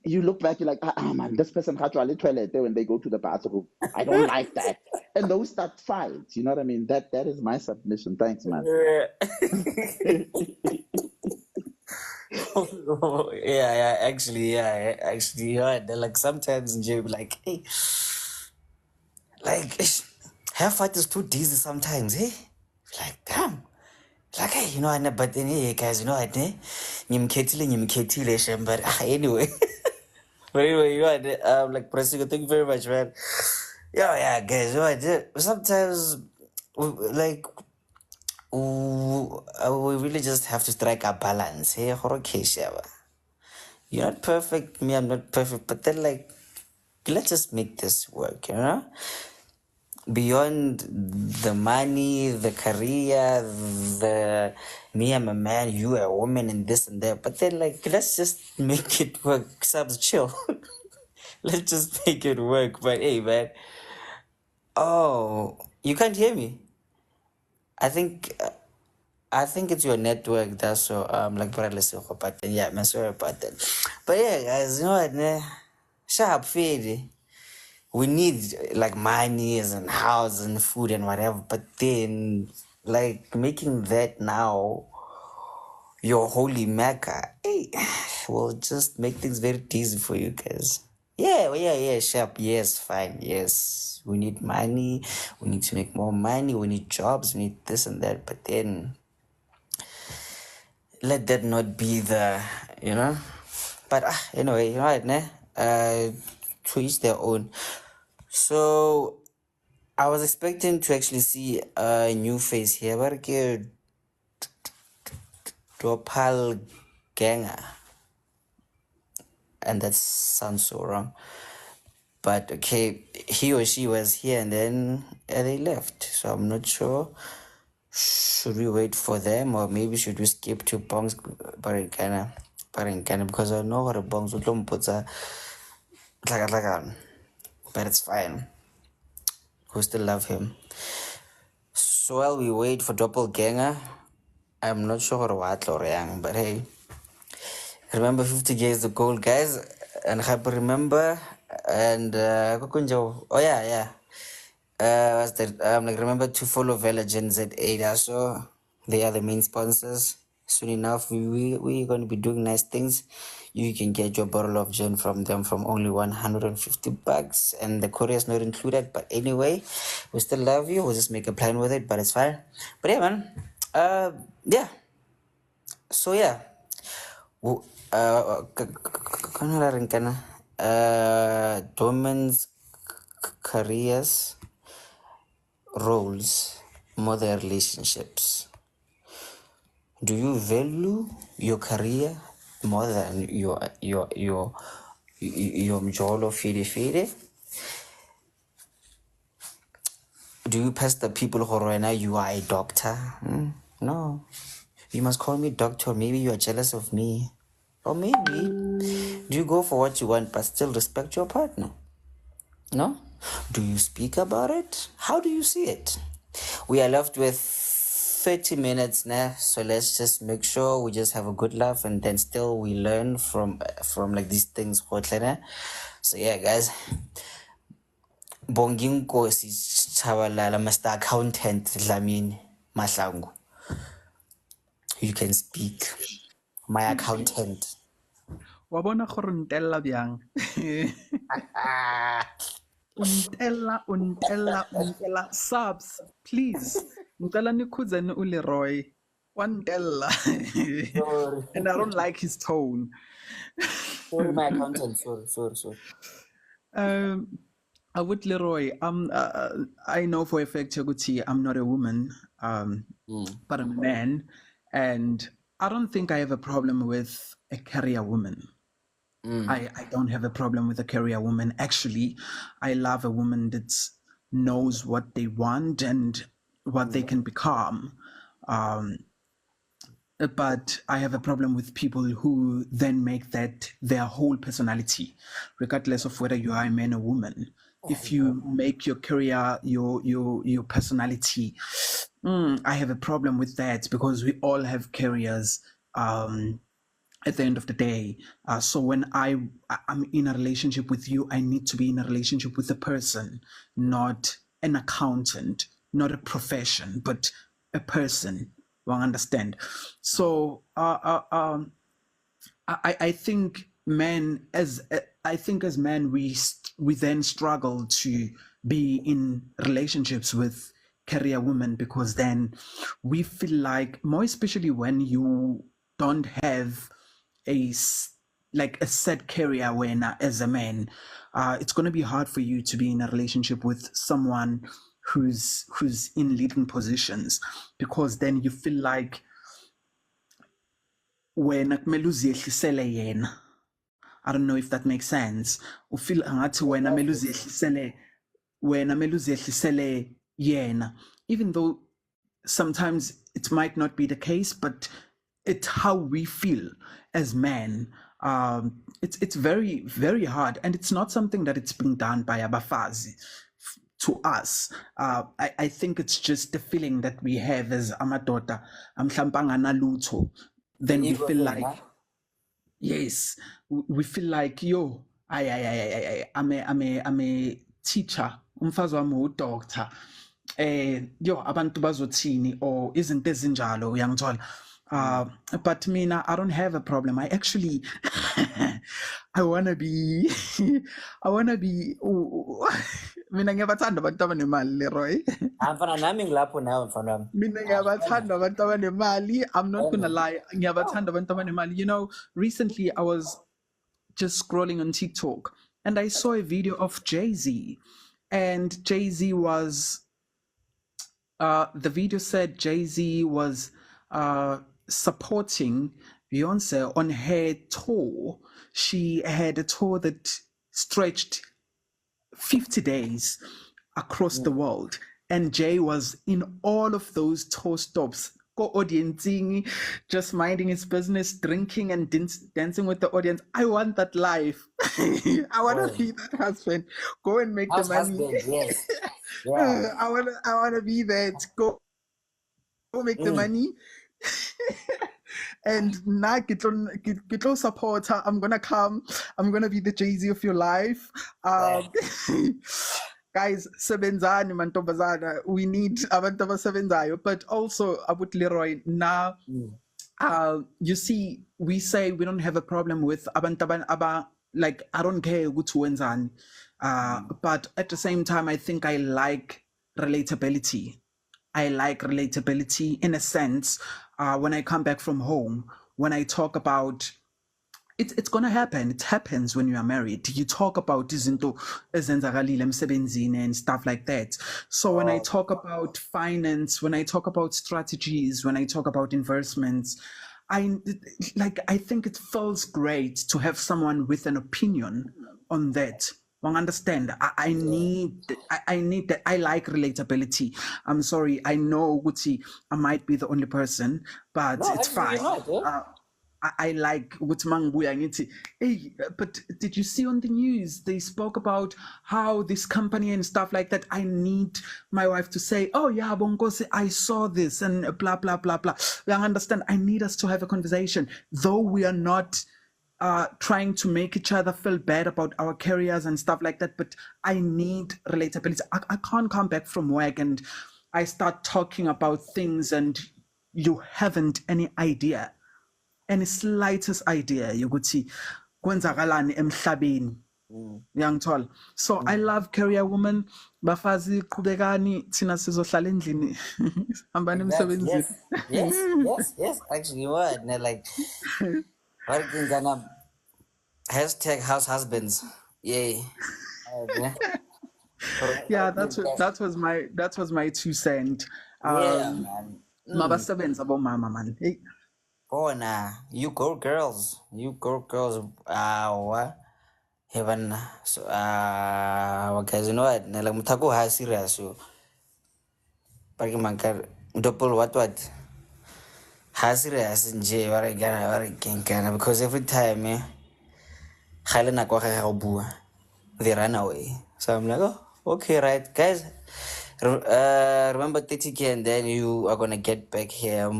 you look back, you're like, man, this person had to toilet when they go to the bathroom. I don't like that. And those start fights. You know what I mean? That is my submission. Thanks, man. Yeah. Yeah, actually, like sometimes Jay be like, hey, like, have fight is too dizzy sometimes, hey? Like, damn. Like, hey, but then, hey, guys, nimkhetile, shem, but anyway. But anyway, like, Presico, thank you very much, man. Yeah, guys, sometimes, like, we really just have to strike a balance, hey? Okay, you're not perfect, me, I'm not perfect, but then, like, let's just make this work, beyond the money, the career, the me, I'm a man, you are a woman, and this and that. But then, like, let's just make it work. Subs, chill. Let's just make it work. But hey, man. Oh, you can't hear me. I think. I think it's your network. That's so. Like, but then, yeah, man, sorry about that. But yeah, guys, you know what? Sharp, fade. We need like monies and houses and food and whatever, but then like making that now your holy mecca, hey, will just make things very easy for you guys. Yeah, sharp. Yes, fine. Yes, we need money. We need to make more money. We need jobs. We need this and that. But then let that not be the. But anyway, you know what, ne? To each their own. So I was expecting to actually see a new face here, but Dopal Ganga, and that sounds so wrong. But okay, he or she was here and then they left. So I'm not sure. Should we wait for them or maybe should we skip to Bongs Barangana because I know what a Bongs would put but it's fine. We still love him. So while we wait for Doppelganger, I'm not sure what or young, but hey, remember 50K is the goal, guys. And happy remember. And oh yeah. what's that? Like remember to follow Velogens at Ada, so they are the main sponsors. Soon enough, we're going to be doing nice things. You can get your bottle of gin from them from only $150, and the courier is not included. But anyway, we still love you. We'll just make a plan with it, but it's fine. But yeah, man. Yeah. So yeah. Kana la reng kana? Women's careers, roles, more than relationships. Do you value your career more than your mjolo fede fede? Do you pass the people who right now you are a doctor? No. You must call me doctor. Maybe you are jealous of me. Or maybe do you go for what you want but still respect your partner? No? Do you speak about it? How do you see it? We are left with 30 minutes now, so let's just make sure we just have a good laugh and then still we learn from like these things. So yeah, guys. Bonging Kosi Chabalala, Mr. Accountant Dlamini Mahlangu. You can speak. My accountant. Wa bona gore ntella bjang. Untella subs, please. Ngicela nikhuzeni uLeroy. Wantella. Sorry. And I don't like his tone. Sorry, my accountant. Sorry. With Leroy, I know for a fact Chaguti, I'm not a woman, but I'm a man, and I don't think I have a problem with a career woman. I don't have a problem with a career woman. Actually, I love a woman that knows what they want and what they can become. But I have a problem with people who then make that their whole personality, regardless of whether you are a man or woman. If you make your career your personality, I have a problem with that because we all have careers. At the end of the day, so when I'm in a relationship with you, I need to be in a relationship with a person, not an accountant, not a profession, but a person. Well, understand. So I think as men we then struggle to be in relationships with career women because then we feel like, more especially when you don't have a set career when as a man, it's going to be hard for you to be in a relationship with someone who's in leading positions, because then you feel like wena kumele uziyehlisele yena. I don't know if that makes sense. Ufeel ngathi wena kumele uziyehlisele yena, even though sometimes it might not be the case, but it's how we feel as men. It's very, very hard, and it's not something that it's being done by abafazi to us. I think it's just the feeling that we have as amadoda, mhlampanga nalutho. Then we feel like, yes, we feel like, yo, I'm a teacher, umfazi wami udoctor. Yo, abantu bazothini, or izinto ezinjalo, uyangithola. But mina, I don't have a problem. I actually, I wanna be, mina ngiyabathanda abantu abanemali, Leroy. Mina ngiyabathanda abantu abanemali. I'm not gonna lie, ngiyabathanda abantu abanemali. You know, recently I was just scrolling on TikTok and I saw a video of Jay-Z, and Jay-Z was, the video said Jay-Z was supporting Beyonce on her tour. She had a tour that stretched 50 days across the world, and Jay was in all of those tour stops, co-audiencing, just minding his business, drinking and dancing with the audience. I want that life. I want to be that husband. Go and make the money. Husband, yes. Yeah. I want to be that. Go make the money. And now get support her. I'm gonna come. I'm gonna be the Jay-Z of your life. guys, sebenzani mantombazana. We need abantu abasebenzayo. But also, Abut Leroy, now, you see, we say we don't have a problem with abantu like, I don't care ukuthi wenzani. But at the same time, I think I like relatability. I like relatability in a sense. When I come back from home, when I talk about it's gonna happen. It happens when you are married. You talk about izinto ezenzakalile emsebenzini and stuff like that. So when I talk about finance, when I talk about strategies, when I talk about investments, I think it feels great to have someone with an opinion on that. Understand? I need that. I like relatability. I'm sorry. I know Gucci, I might be the only person, but No, it's actually, you're fine. not, eh? I like what Mangbuya Ngiti. Hey, but did you see on the news they spoke about how this company and stuff like that? I need my wife to say, "Oh yeah, Bongose, I saw this," and blah blah blah blah. I understand. I need us to have a conversation, though we are not trying to make each other feel bad about our careers and stuff like that. But I need relatability. I can't come back from work and I start talking about things and you haven't any idea, any slightest idea yokuthi kwenzakalani emhlabeni. Uyangithola? So I love career women. Bafazi qhubekani, thina sizohlala endlini. Hambani Exactly. emsebenzini. Yes. Actually, you are. And like, working gonna hashtag house husbands. Yay. Yeah. Yeah, that was my 2 cents. Yeah, man. Mabasebenza bomama man. Hey. Oh, nah. You go girls. You go girls. What? Heaven. So, guys, you know what? Like, mutako ha serious yo. Pagi mangkar. Double what? Ha serious nje. Wara gana. Because every time, khale na kwa ga go bua, they run away. So I'm like, oh, okay, right, guys. Remember 30K and then you are gonna get back here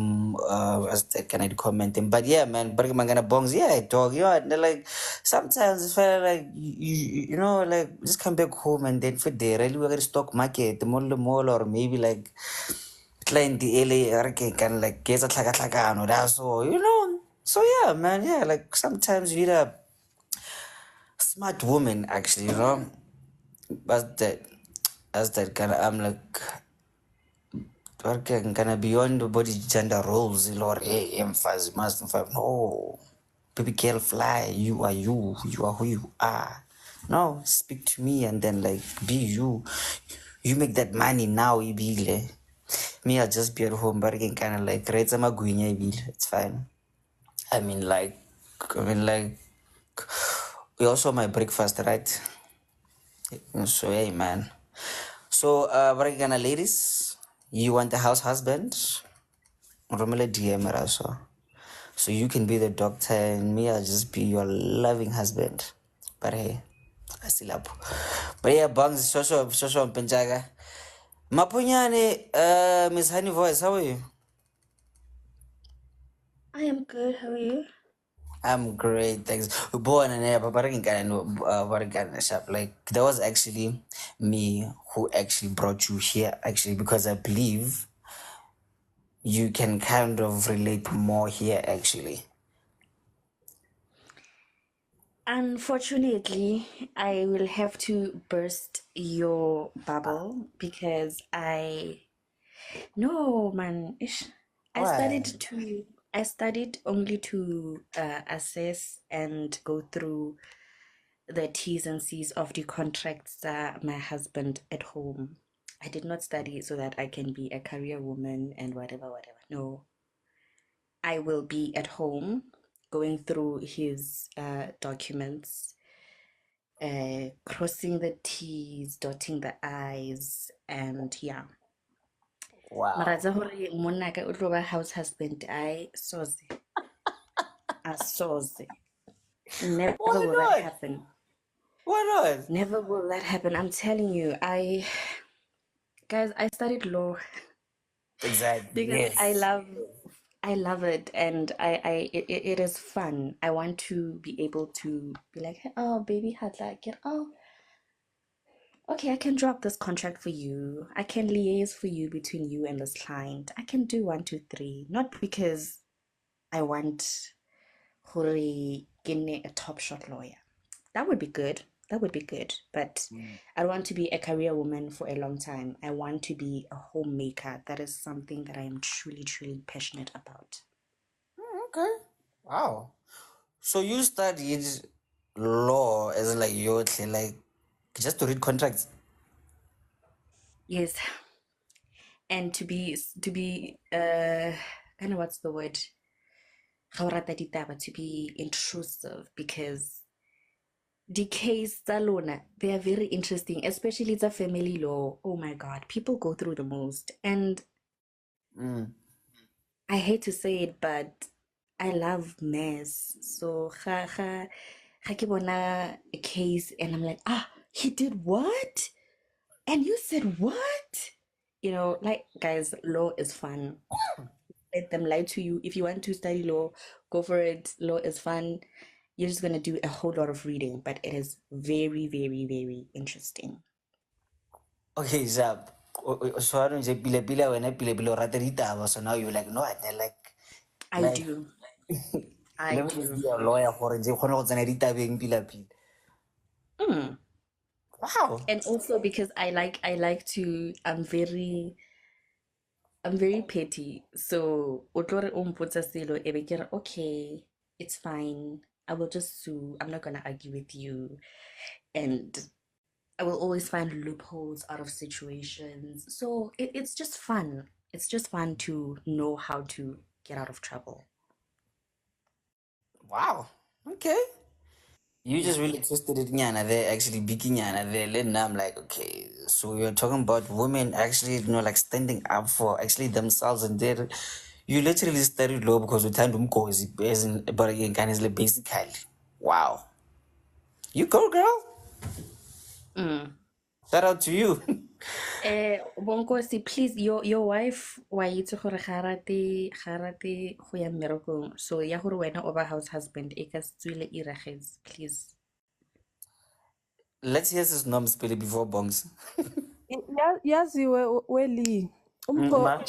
as the kind of commenting. But yeah, man, but I'm gonna bongs, yeah, dog, you know, and like sometimes it's feel like you know, like just come back home and then for there, really we're gonna stock market, the mall, or maybe like client the LA or can like get a tlaka that's all, you know. So yeah, man, yeah, like sometimes you need a smart woman actually, you know. But that kind of I'm like working kind of beyond the body gender roles or emphasis must no baby girl fly, you are who you are. No, speak to me and then like be you make that money now ibile. Me I'll just be at home but again kind of like rates it's fine. I mean like we also my breakfast, right? So hey man. So what are you gonna ladies? You want the house husband? Romele DM it also. So you can be the doctor and me I'll just be your loving husband. But hey, I still up. But yeah, Bangs, Shosho Penjaga. Mapunyane, Miss Honey Voice, how are you? I am good. How are you? I'm great, thanks. Born and like that was actually me who actually brought you here, actually, because I believe you can kind of relate more here, actually. Unfortunately, I will have to burst your bubble because no man. Why? I studied only to assess and go through the T's and C's of the contracts that my husband at home. I did not study so that I can be a career woman and whatever. No, I will be at home going through his documents, crossing the T's, dotting the I's, and yeah. Mara Wow. tsa hore monna ka o tlo ba house husband, I soze. Never Why will that not? happen. Why not? Never will that happen. I'm telling you, guys, I studied law Exactly. because Yes. I love it, and it is fun. I want to be able to be like, oh, baby had like it. Oh, okay, I can drop this contract for you. I can liaise for you between you and this client. I can do one, two, three. Not because I want Hori Gine a top shot lawyer. That would be good. That would be good. But I want to be a career woman for a long time. I want to be a homemaker. That is something that I am truly, truly passionate about. Okay. Wow. So you studied law as like your like just to read contracts. Yes. And to be kind of what's the word? To be intrusive because the case Salona, they are very interesting, especially the family law. Oh my God, people go through the most. And Mm. I hate to say it, but I love mess. So ga ke bona a case and I'm like, he did what? And you said what? You know, like guys, law is fun. Let them lie to you. If you want to study law, go for it. Law is fun. You're just gonna do a whole lot of reading, but it is very, very, very interesting. Okay, Zab. So I don't say pila when I pila rata ditaba. So now you're like, no, I I like do. I let me just do. be a lawyer for nje khona go tsena ditabeng pila. Mm. Wow. And also because I'm very petty. So otlore umputsa selo ebe ke re, okay, it's fine. I will just sue. I'm not gonna argue with you. And I will always find loopholes out of situations. So it's just fun. It's just fun to know how to get out of trouble. Wow. Okay. You Yeah. just really twisted it nyana there, actually beaking nyana there. Then now I'm like, okay, so you're talking about women actually, like standing up for actually themselves and their you literally studied law because we turned umkosi as in but again kind of basically. Wow. You go girl. Mm. Shout out to you. Bonkosi, please, your wife wa itse gore ga rate go ya mmerekong. So ya gore wena o ba house husband e ka se tswile e ragetse, please. Let's hear this nom spell before bongs. Yazi where Lee Umpo Ma?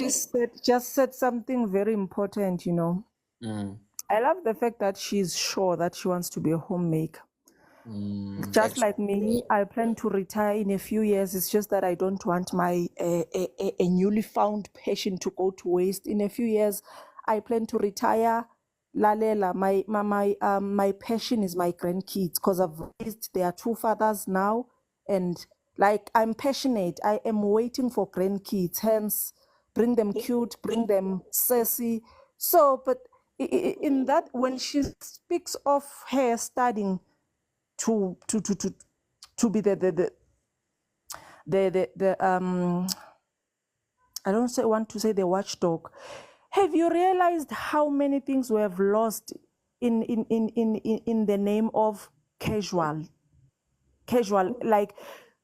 just said something very important, you know. Mm. I love the fact that she's sure that she wants to be a homemaker. Just Actually. like me, I plan to retire in a few years. It's just that I don't want my a newly found passion to go to waste. In a few years, I plan to retire. Lalela, my passion is my grandkids because I've raised their two fathers now, and like I'm passionate. I am waiting for grandkids. Hence, bring them cute, bring them sassy. So, but in that, when she speaks of her studying to to to to to be the I don't say want to say the watchdog. Have you realized how many things we have lost in the name of casual? Casual, like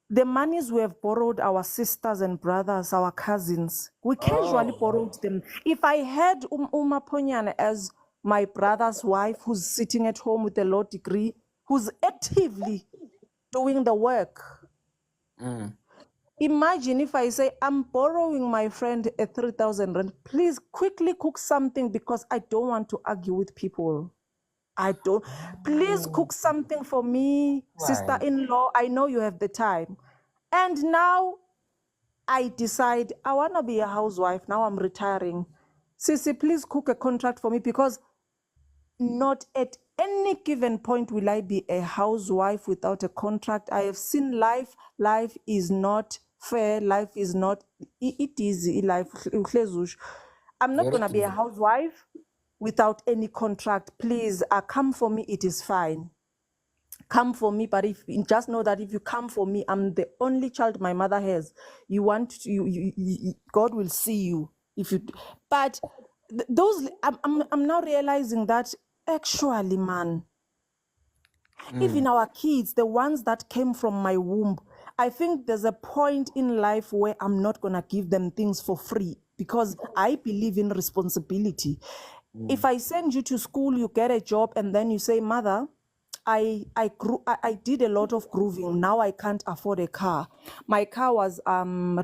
the monies we have borrowed our sisters and brothers, our cousins, we casually borrowed them. If I had Uma Ponyana as my brother's wife who's sitting at home with a law degree, who's actively doing the work. Imagine if I say, I'm borrowing my friend a 3,000 rand. Please quickly cook something because I don't want to argue with people. I don't. Please cook something for me, sister in law. I know you have the time. And now I decide I want to be a housewife. Now I'm retiring. Sissy, please cook a contract for me because not at any given point will I be a housewife without a contract. I have seen life. Life is not fair. Life is not it is life. I'm not Very gonna be a easy. housewife without any contract. Please, come for me. It is fine. Come for me, but if just know that if you come for me, I'm the only child my mother has. You want to, God will see you if you. But those, I'm now realizing that actually, man, even our kids, the ones that came from my womb, I think there's a point in life where I'm not gonna give them things for free because I believe in responsibility. If I send you to school, you get a job, and then you say, Mother, I did a lot of grooving. Now I can't afford a car. My car was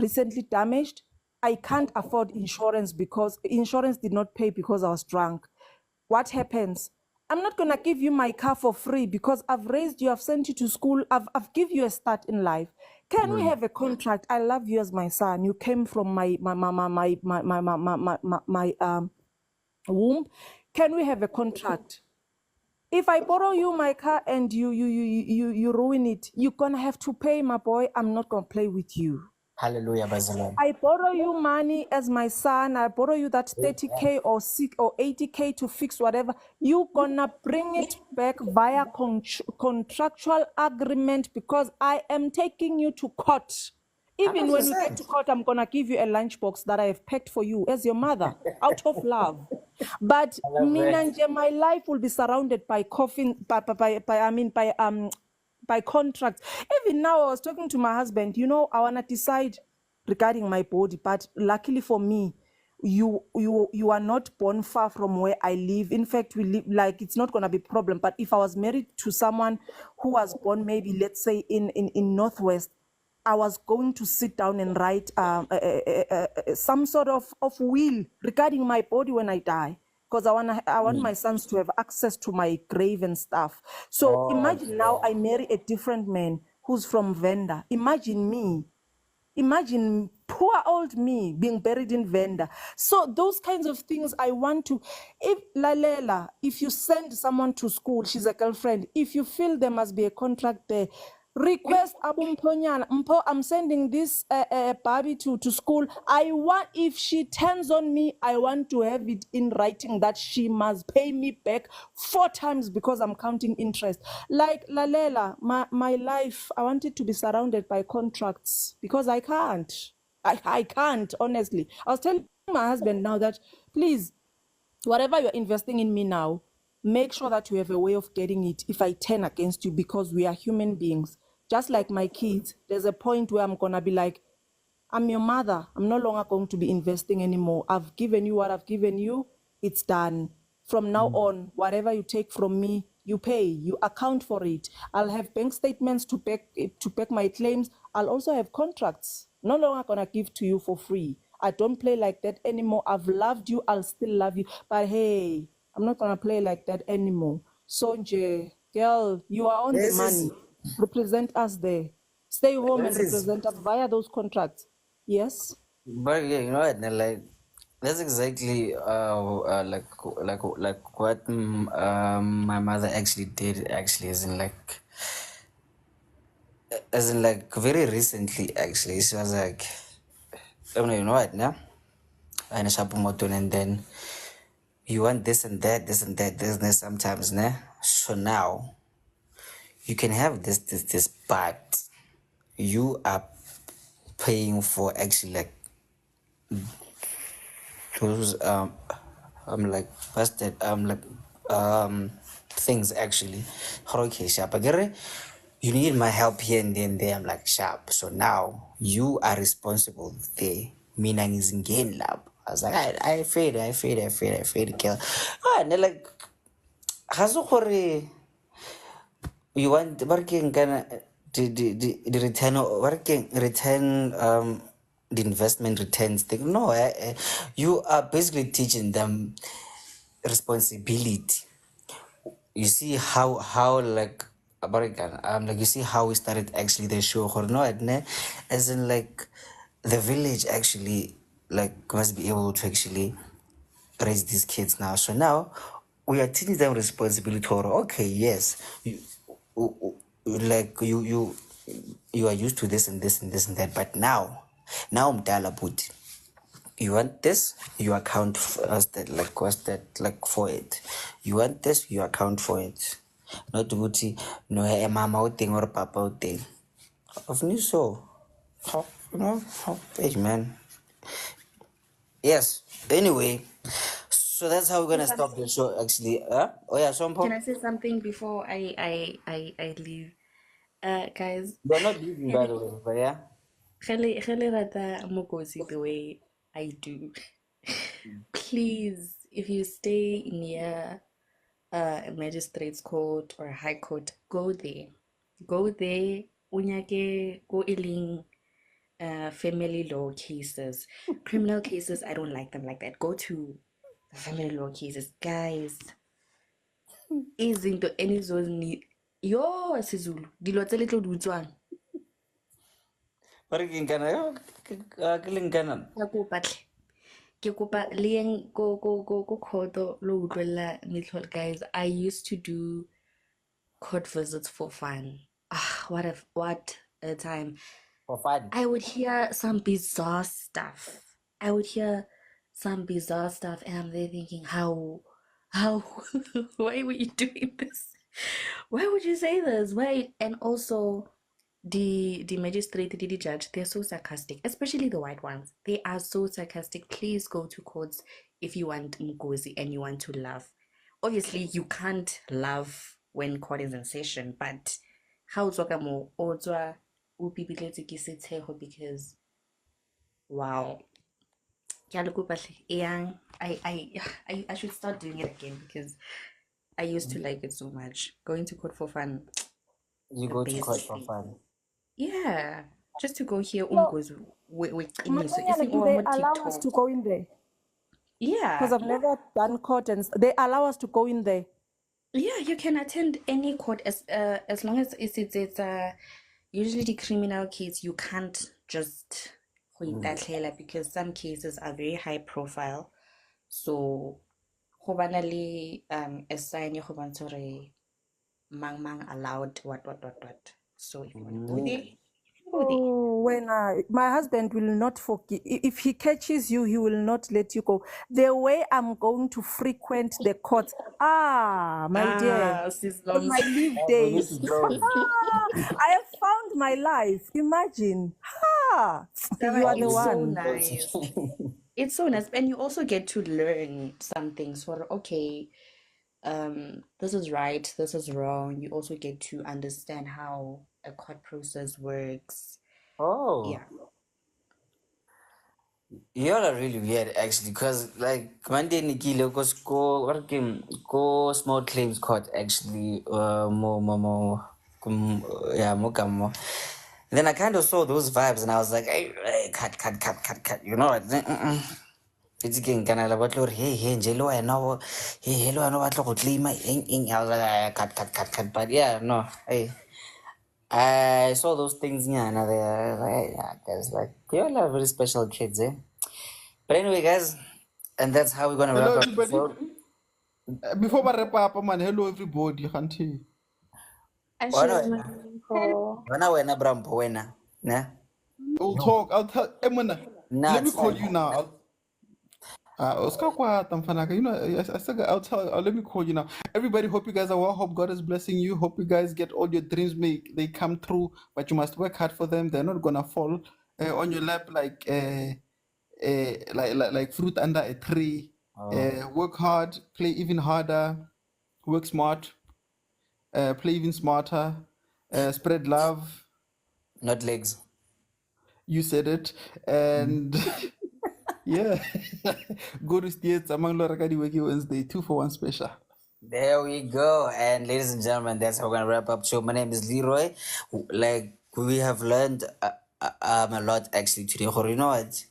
recently damaged. I can't afford insurance because insurance did not pay because I was drunk. What happens? I'm not gonna give you my car for free because I've raised you, I've sent you to school, I've give you a start in life. Can we have a contract? I love you as my son. You came from my womb. Can we have a contract? If I borrow you my car and you ruin it, you're gonna have to pay, my boy. I'm not gonna play with you. Hallelujah, Bazalam. I borrow you money as my son. I borrow you that 30K or 80K to fix whatever. You gonna bring it back via contractual agreement because I am taking you to court. Even when we get to 100%. court, I'm gonna give you a lunchbox that I have packed for you as your mother, out of love. But I love that. my life will be surrounded by coffin, by contracts. Even now, I was talking to my husband. I wanna decide regarding my body, but luckily for me, you are not born far from where I live. In fact, we live like it's not gonna be a problem. But if I was married to someone who was born maybe let's say in Northwest, I was going to sit down and write some sort of will regarding my body when I die, because I want my sons to have access to my grave and stuff. So Oh, imagine now I marry a different man who's from Venda. Imagine poor old me being buried in Venda. So those kinds of things I want to. If Lalela, if you send someone to school, she's a girlfriend. If you feel there must be a contract there, request Abumponyana. Mpo, I'm sending this Barbie to school. I want, if she turns on me, I want to have it in writing that she must pay me back 4 times because I'm counting interest. Like Lalela, my life, I want it to be surrounded by contracts because I can't. I can't, honestly. I was telling my husband now that, please, whatever you're investing in me now, make sure that you have a way of getting it if I turn against you, because we are human beings. Just like my kids, there's a point where I'm going to be like, I'm your mother. I'm no longer going to be investing anymore. I've given you what I've given you. It's done. From now on, whatever you take from me, you pay, you account for it. I'll have bank statements to back my claims. I'll also have contracts. No longer gonna give to you for free. I don't play like that anymore. I've loved you. I'll still love you. But hey, I'm not gonna play like that anymore. Sonje, girl, you are on the this money. is Represent us there. Stay home and this is. represent us via those contracts. Yes. But yeah, you know what? Like that's exactly like what my mother actually did. Actually, as in like very recently. Actually, she was like, oh no, you know what? Now, and and then you want this and that, this and that, this and that sometimes, nah. So now you can have this, but you are paying for actually like those I'm like what's that like things actually. Okay, sharp. You need my help here and then there. I'm like sharp. So now you are responsible there. Meaning is in gain lab. I was like, I fade, kill. Ah, and they're like, Hazo you want working kind the return working return the investment returns thing. No, you are basically teaching them responsibility. You see how like American like you see how we started actually the show or no as in like the village actually like must be able to actually raise these kids now. So now we are teaching them responsibility. Or okay, yes, like you are used to this and this and this and that, but now mdala but you want this, you account for us that like what's that like for it. You want this, you account for it. Not ukuthi no mama uthing or papa uthing. Of new so. You know, hey man. Yes. Anyway, so that's how we're gonna stop the show. Actually, oh yeah, Can Sompo, I say something before I leave? Guys, you're not leaving by the way, but yeah. Khele rata Mokosi the way I do. Please, if you stay near a magistrate's court or a high court, go there. Go there, unyake go iling family law cases. Criminal cases, I don't like them like that. Go to the family law cases. Guys, izinto enizoni yo siZulu dilo tse le tlo di utswang. What again, Ghana? Ghana. Ke kopa le yeng ko khoto lo utlwella metlholo. Guys, I used to do court visits for fun. What a time. For fun. I would hear some bizarre stuff. And I'm there thinking, how, why were you doing this? Why would you say this? Why? And also, the magistrate, the judge, they're so sarcastic, especially the white ones. They are so sarcastic. Please go to courts if you want mgozi and you want to laugh. Obviously, you can't laugh when court is in session, but how mo otswa because wow. I should start doing it again because I used to like it so much. Going to court for fun. You The go to court best for thing. fun. Yeah. Just to go here So, with Manganyana, do they allow us to go in there? Yeah. Because I've never done court and they allow us to go in there. Yeah, you can attend any court as long as it's usually the criminal case. You can't just go itatlhela because some cases are very high profile. So go bana le a sign go bontsha gore mang allowed what. So if you want to go there, you can go there. Oh, when my husband will not forgive. If he catches you, he will not let you go. The way I'm going to frequent the courts, my dear, Sis on Longs. my leave Oh, we need days, to join. I have found my life. Imagine, you are the It's so one. nice. It's so nice. And you also get to learn some things for okay, this is right, this is wrong. You also get to understand how a court process works. Oh. Yeah. You all are really weird actually, because like Monday Nikile go small claims court actually more. Then I kind of saw those vibes and I was like, hey, cut. You know what? It's again kana la batlo hey njelo wena hey hello wena batlo go claim eng. I was like cut. But yeah, no. Hey. I saw those things yeah, guys, like you all are very special kids, eh? But anyway, guys, and that's how we're gonna Hello, wrap up the everybody. show. Before we wrap up, man, hello, everybody. Auntie. Wena Brampo, wena. Nah. We'll talk. I'll tell. Emma, let me Nuts. call you now. Oscar Kwata, Mfanaka, you know, I said I'll tell. Let me call you now. Everybody, hope you guys are well. Hope God is blessing you. Hope you guys get all your dreams. They come true, but you must work hard for them. They're not gonna fall on your lap like fruit under a tree. Work hard, play even harder, work smart, play even smarter, spread love. Not legs. You said it. And yeah, go to States among Lorakadi Wiki Wednesday, 2 for 1 special. There we go. And ladies and gentlemen, that's how we're gonna wrap up the show. My name is Leroy. Like we have learned a lot actually today. You know what?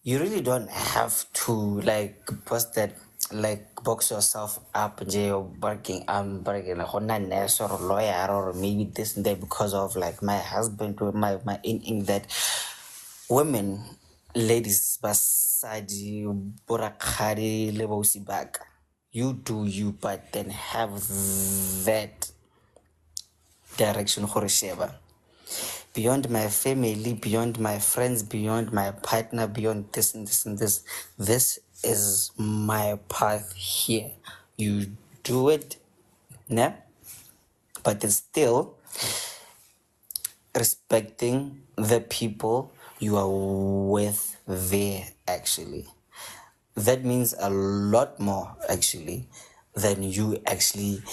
You really don't have to like post that like box yourself up or barking like a nurse or a lawyer or maybe this and that because of like my husband or my in that women, ladies, basadi, borakari, lebosi back. You do you, but then have that direction for sheba. Beyond my family, beyond my friends, beyond my partner, beyond this and this and this. This is my path here. You do it, nah? But it's still respecting the people you are with there, actually. That means a lot more, actually, than you actually,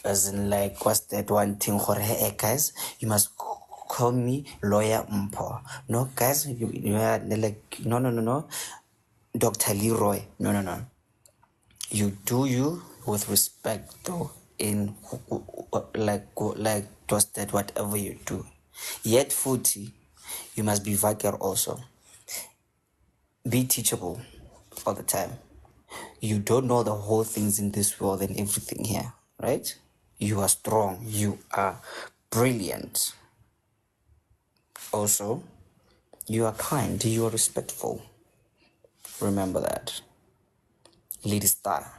as in like, what's that one thing, hey, guys, you must call me lawyer Mpo. No, guys, you are like, no. Dr. Leroy. No. You do you with respect though, in like just that whatever you do. Yet footy, you must be vaker also. Be teachable all the time. You don't know the whole things in this world and everything here, right? You are strong. You are brilliant. Also, you are kind. You are respectful. Remember that. Lady Star.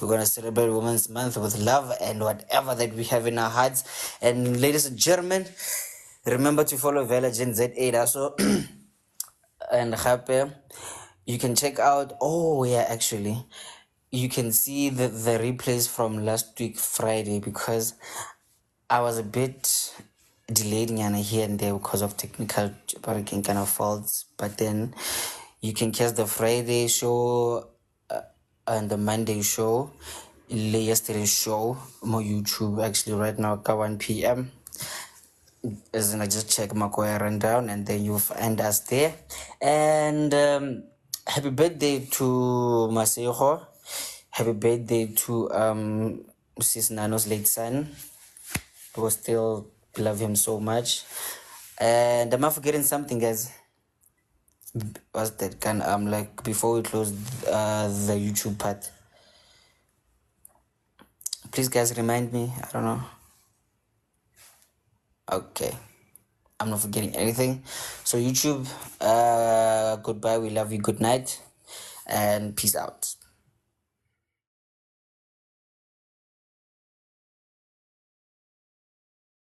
We're going to celebrate Women's Month with love and whatever that we have in our hearts. And ladies and gentlemen, remember to follow Vela Gen Z8 also. And happy. You can check out, oh yeah, actually, you can see the replays from last week Friday, because I was a bit delayed here and there because of technical kind of faults. But then you can catch the Friday show and the Monday show, yesterday's show, on YouTube actually right now at 1 p.m. As in, I just check Makoya rundown and then you'll find us there. And happy birthday to Masejo. Happy birthday to Sis Nano's late son. We still love him so much. And am I forgetting something, guys? What's that kind? Like before we close the YouTube part, please, guys, remind me. I don't know. Okay, I'm not forgetting anything. So YouTube, goodbye. We love you. Good night, and peace out.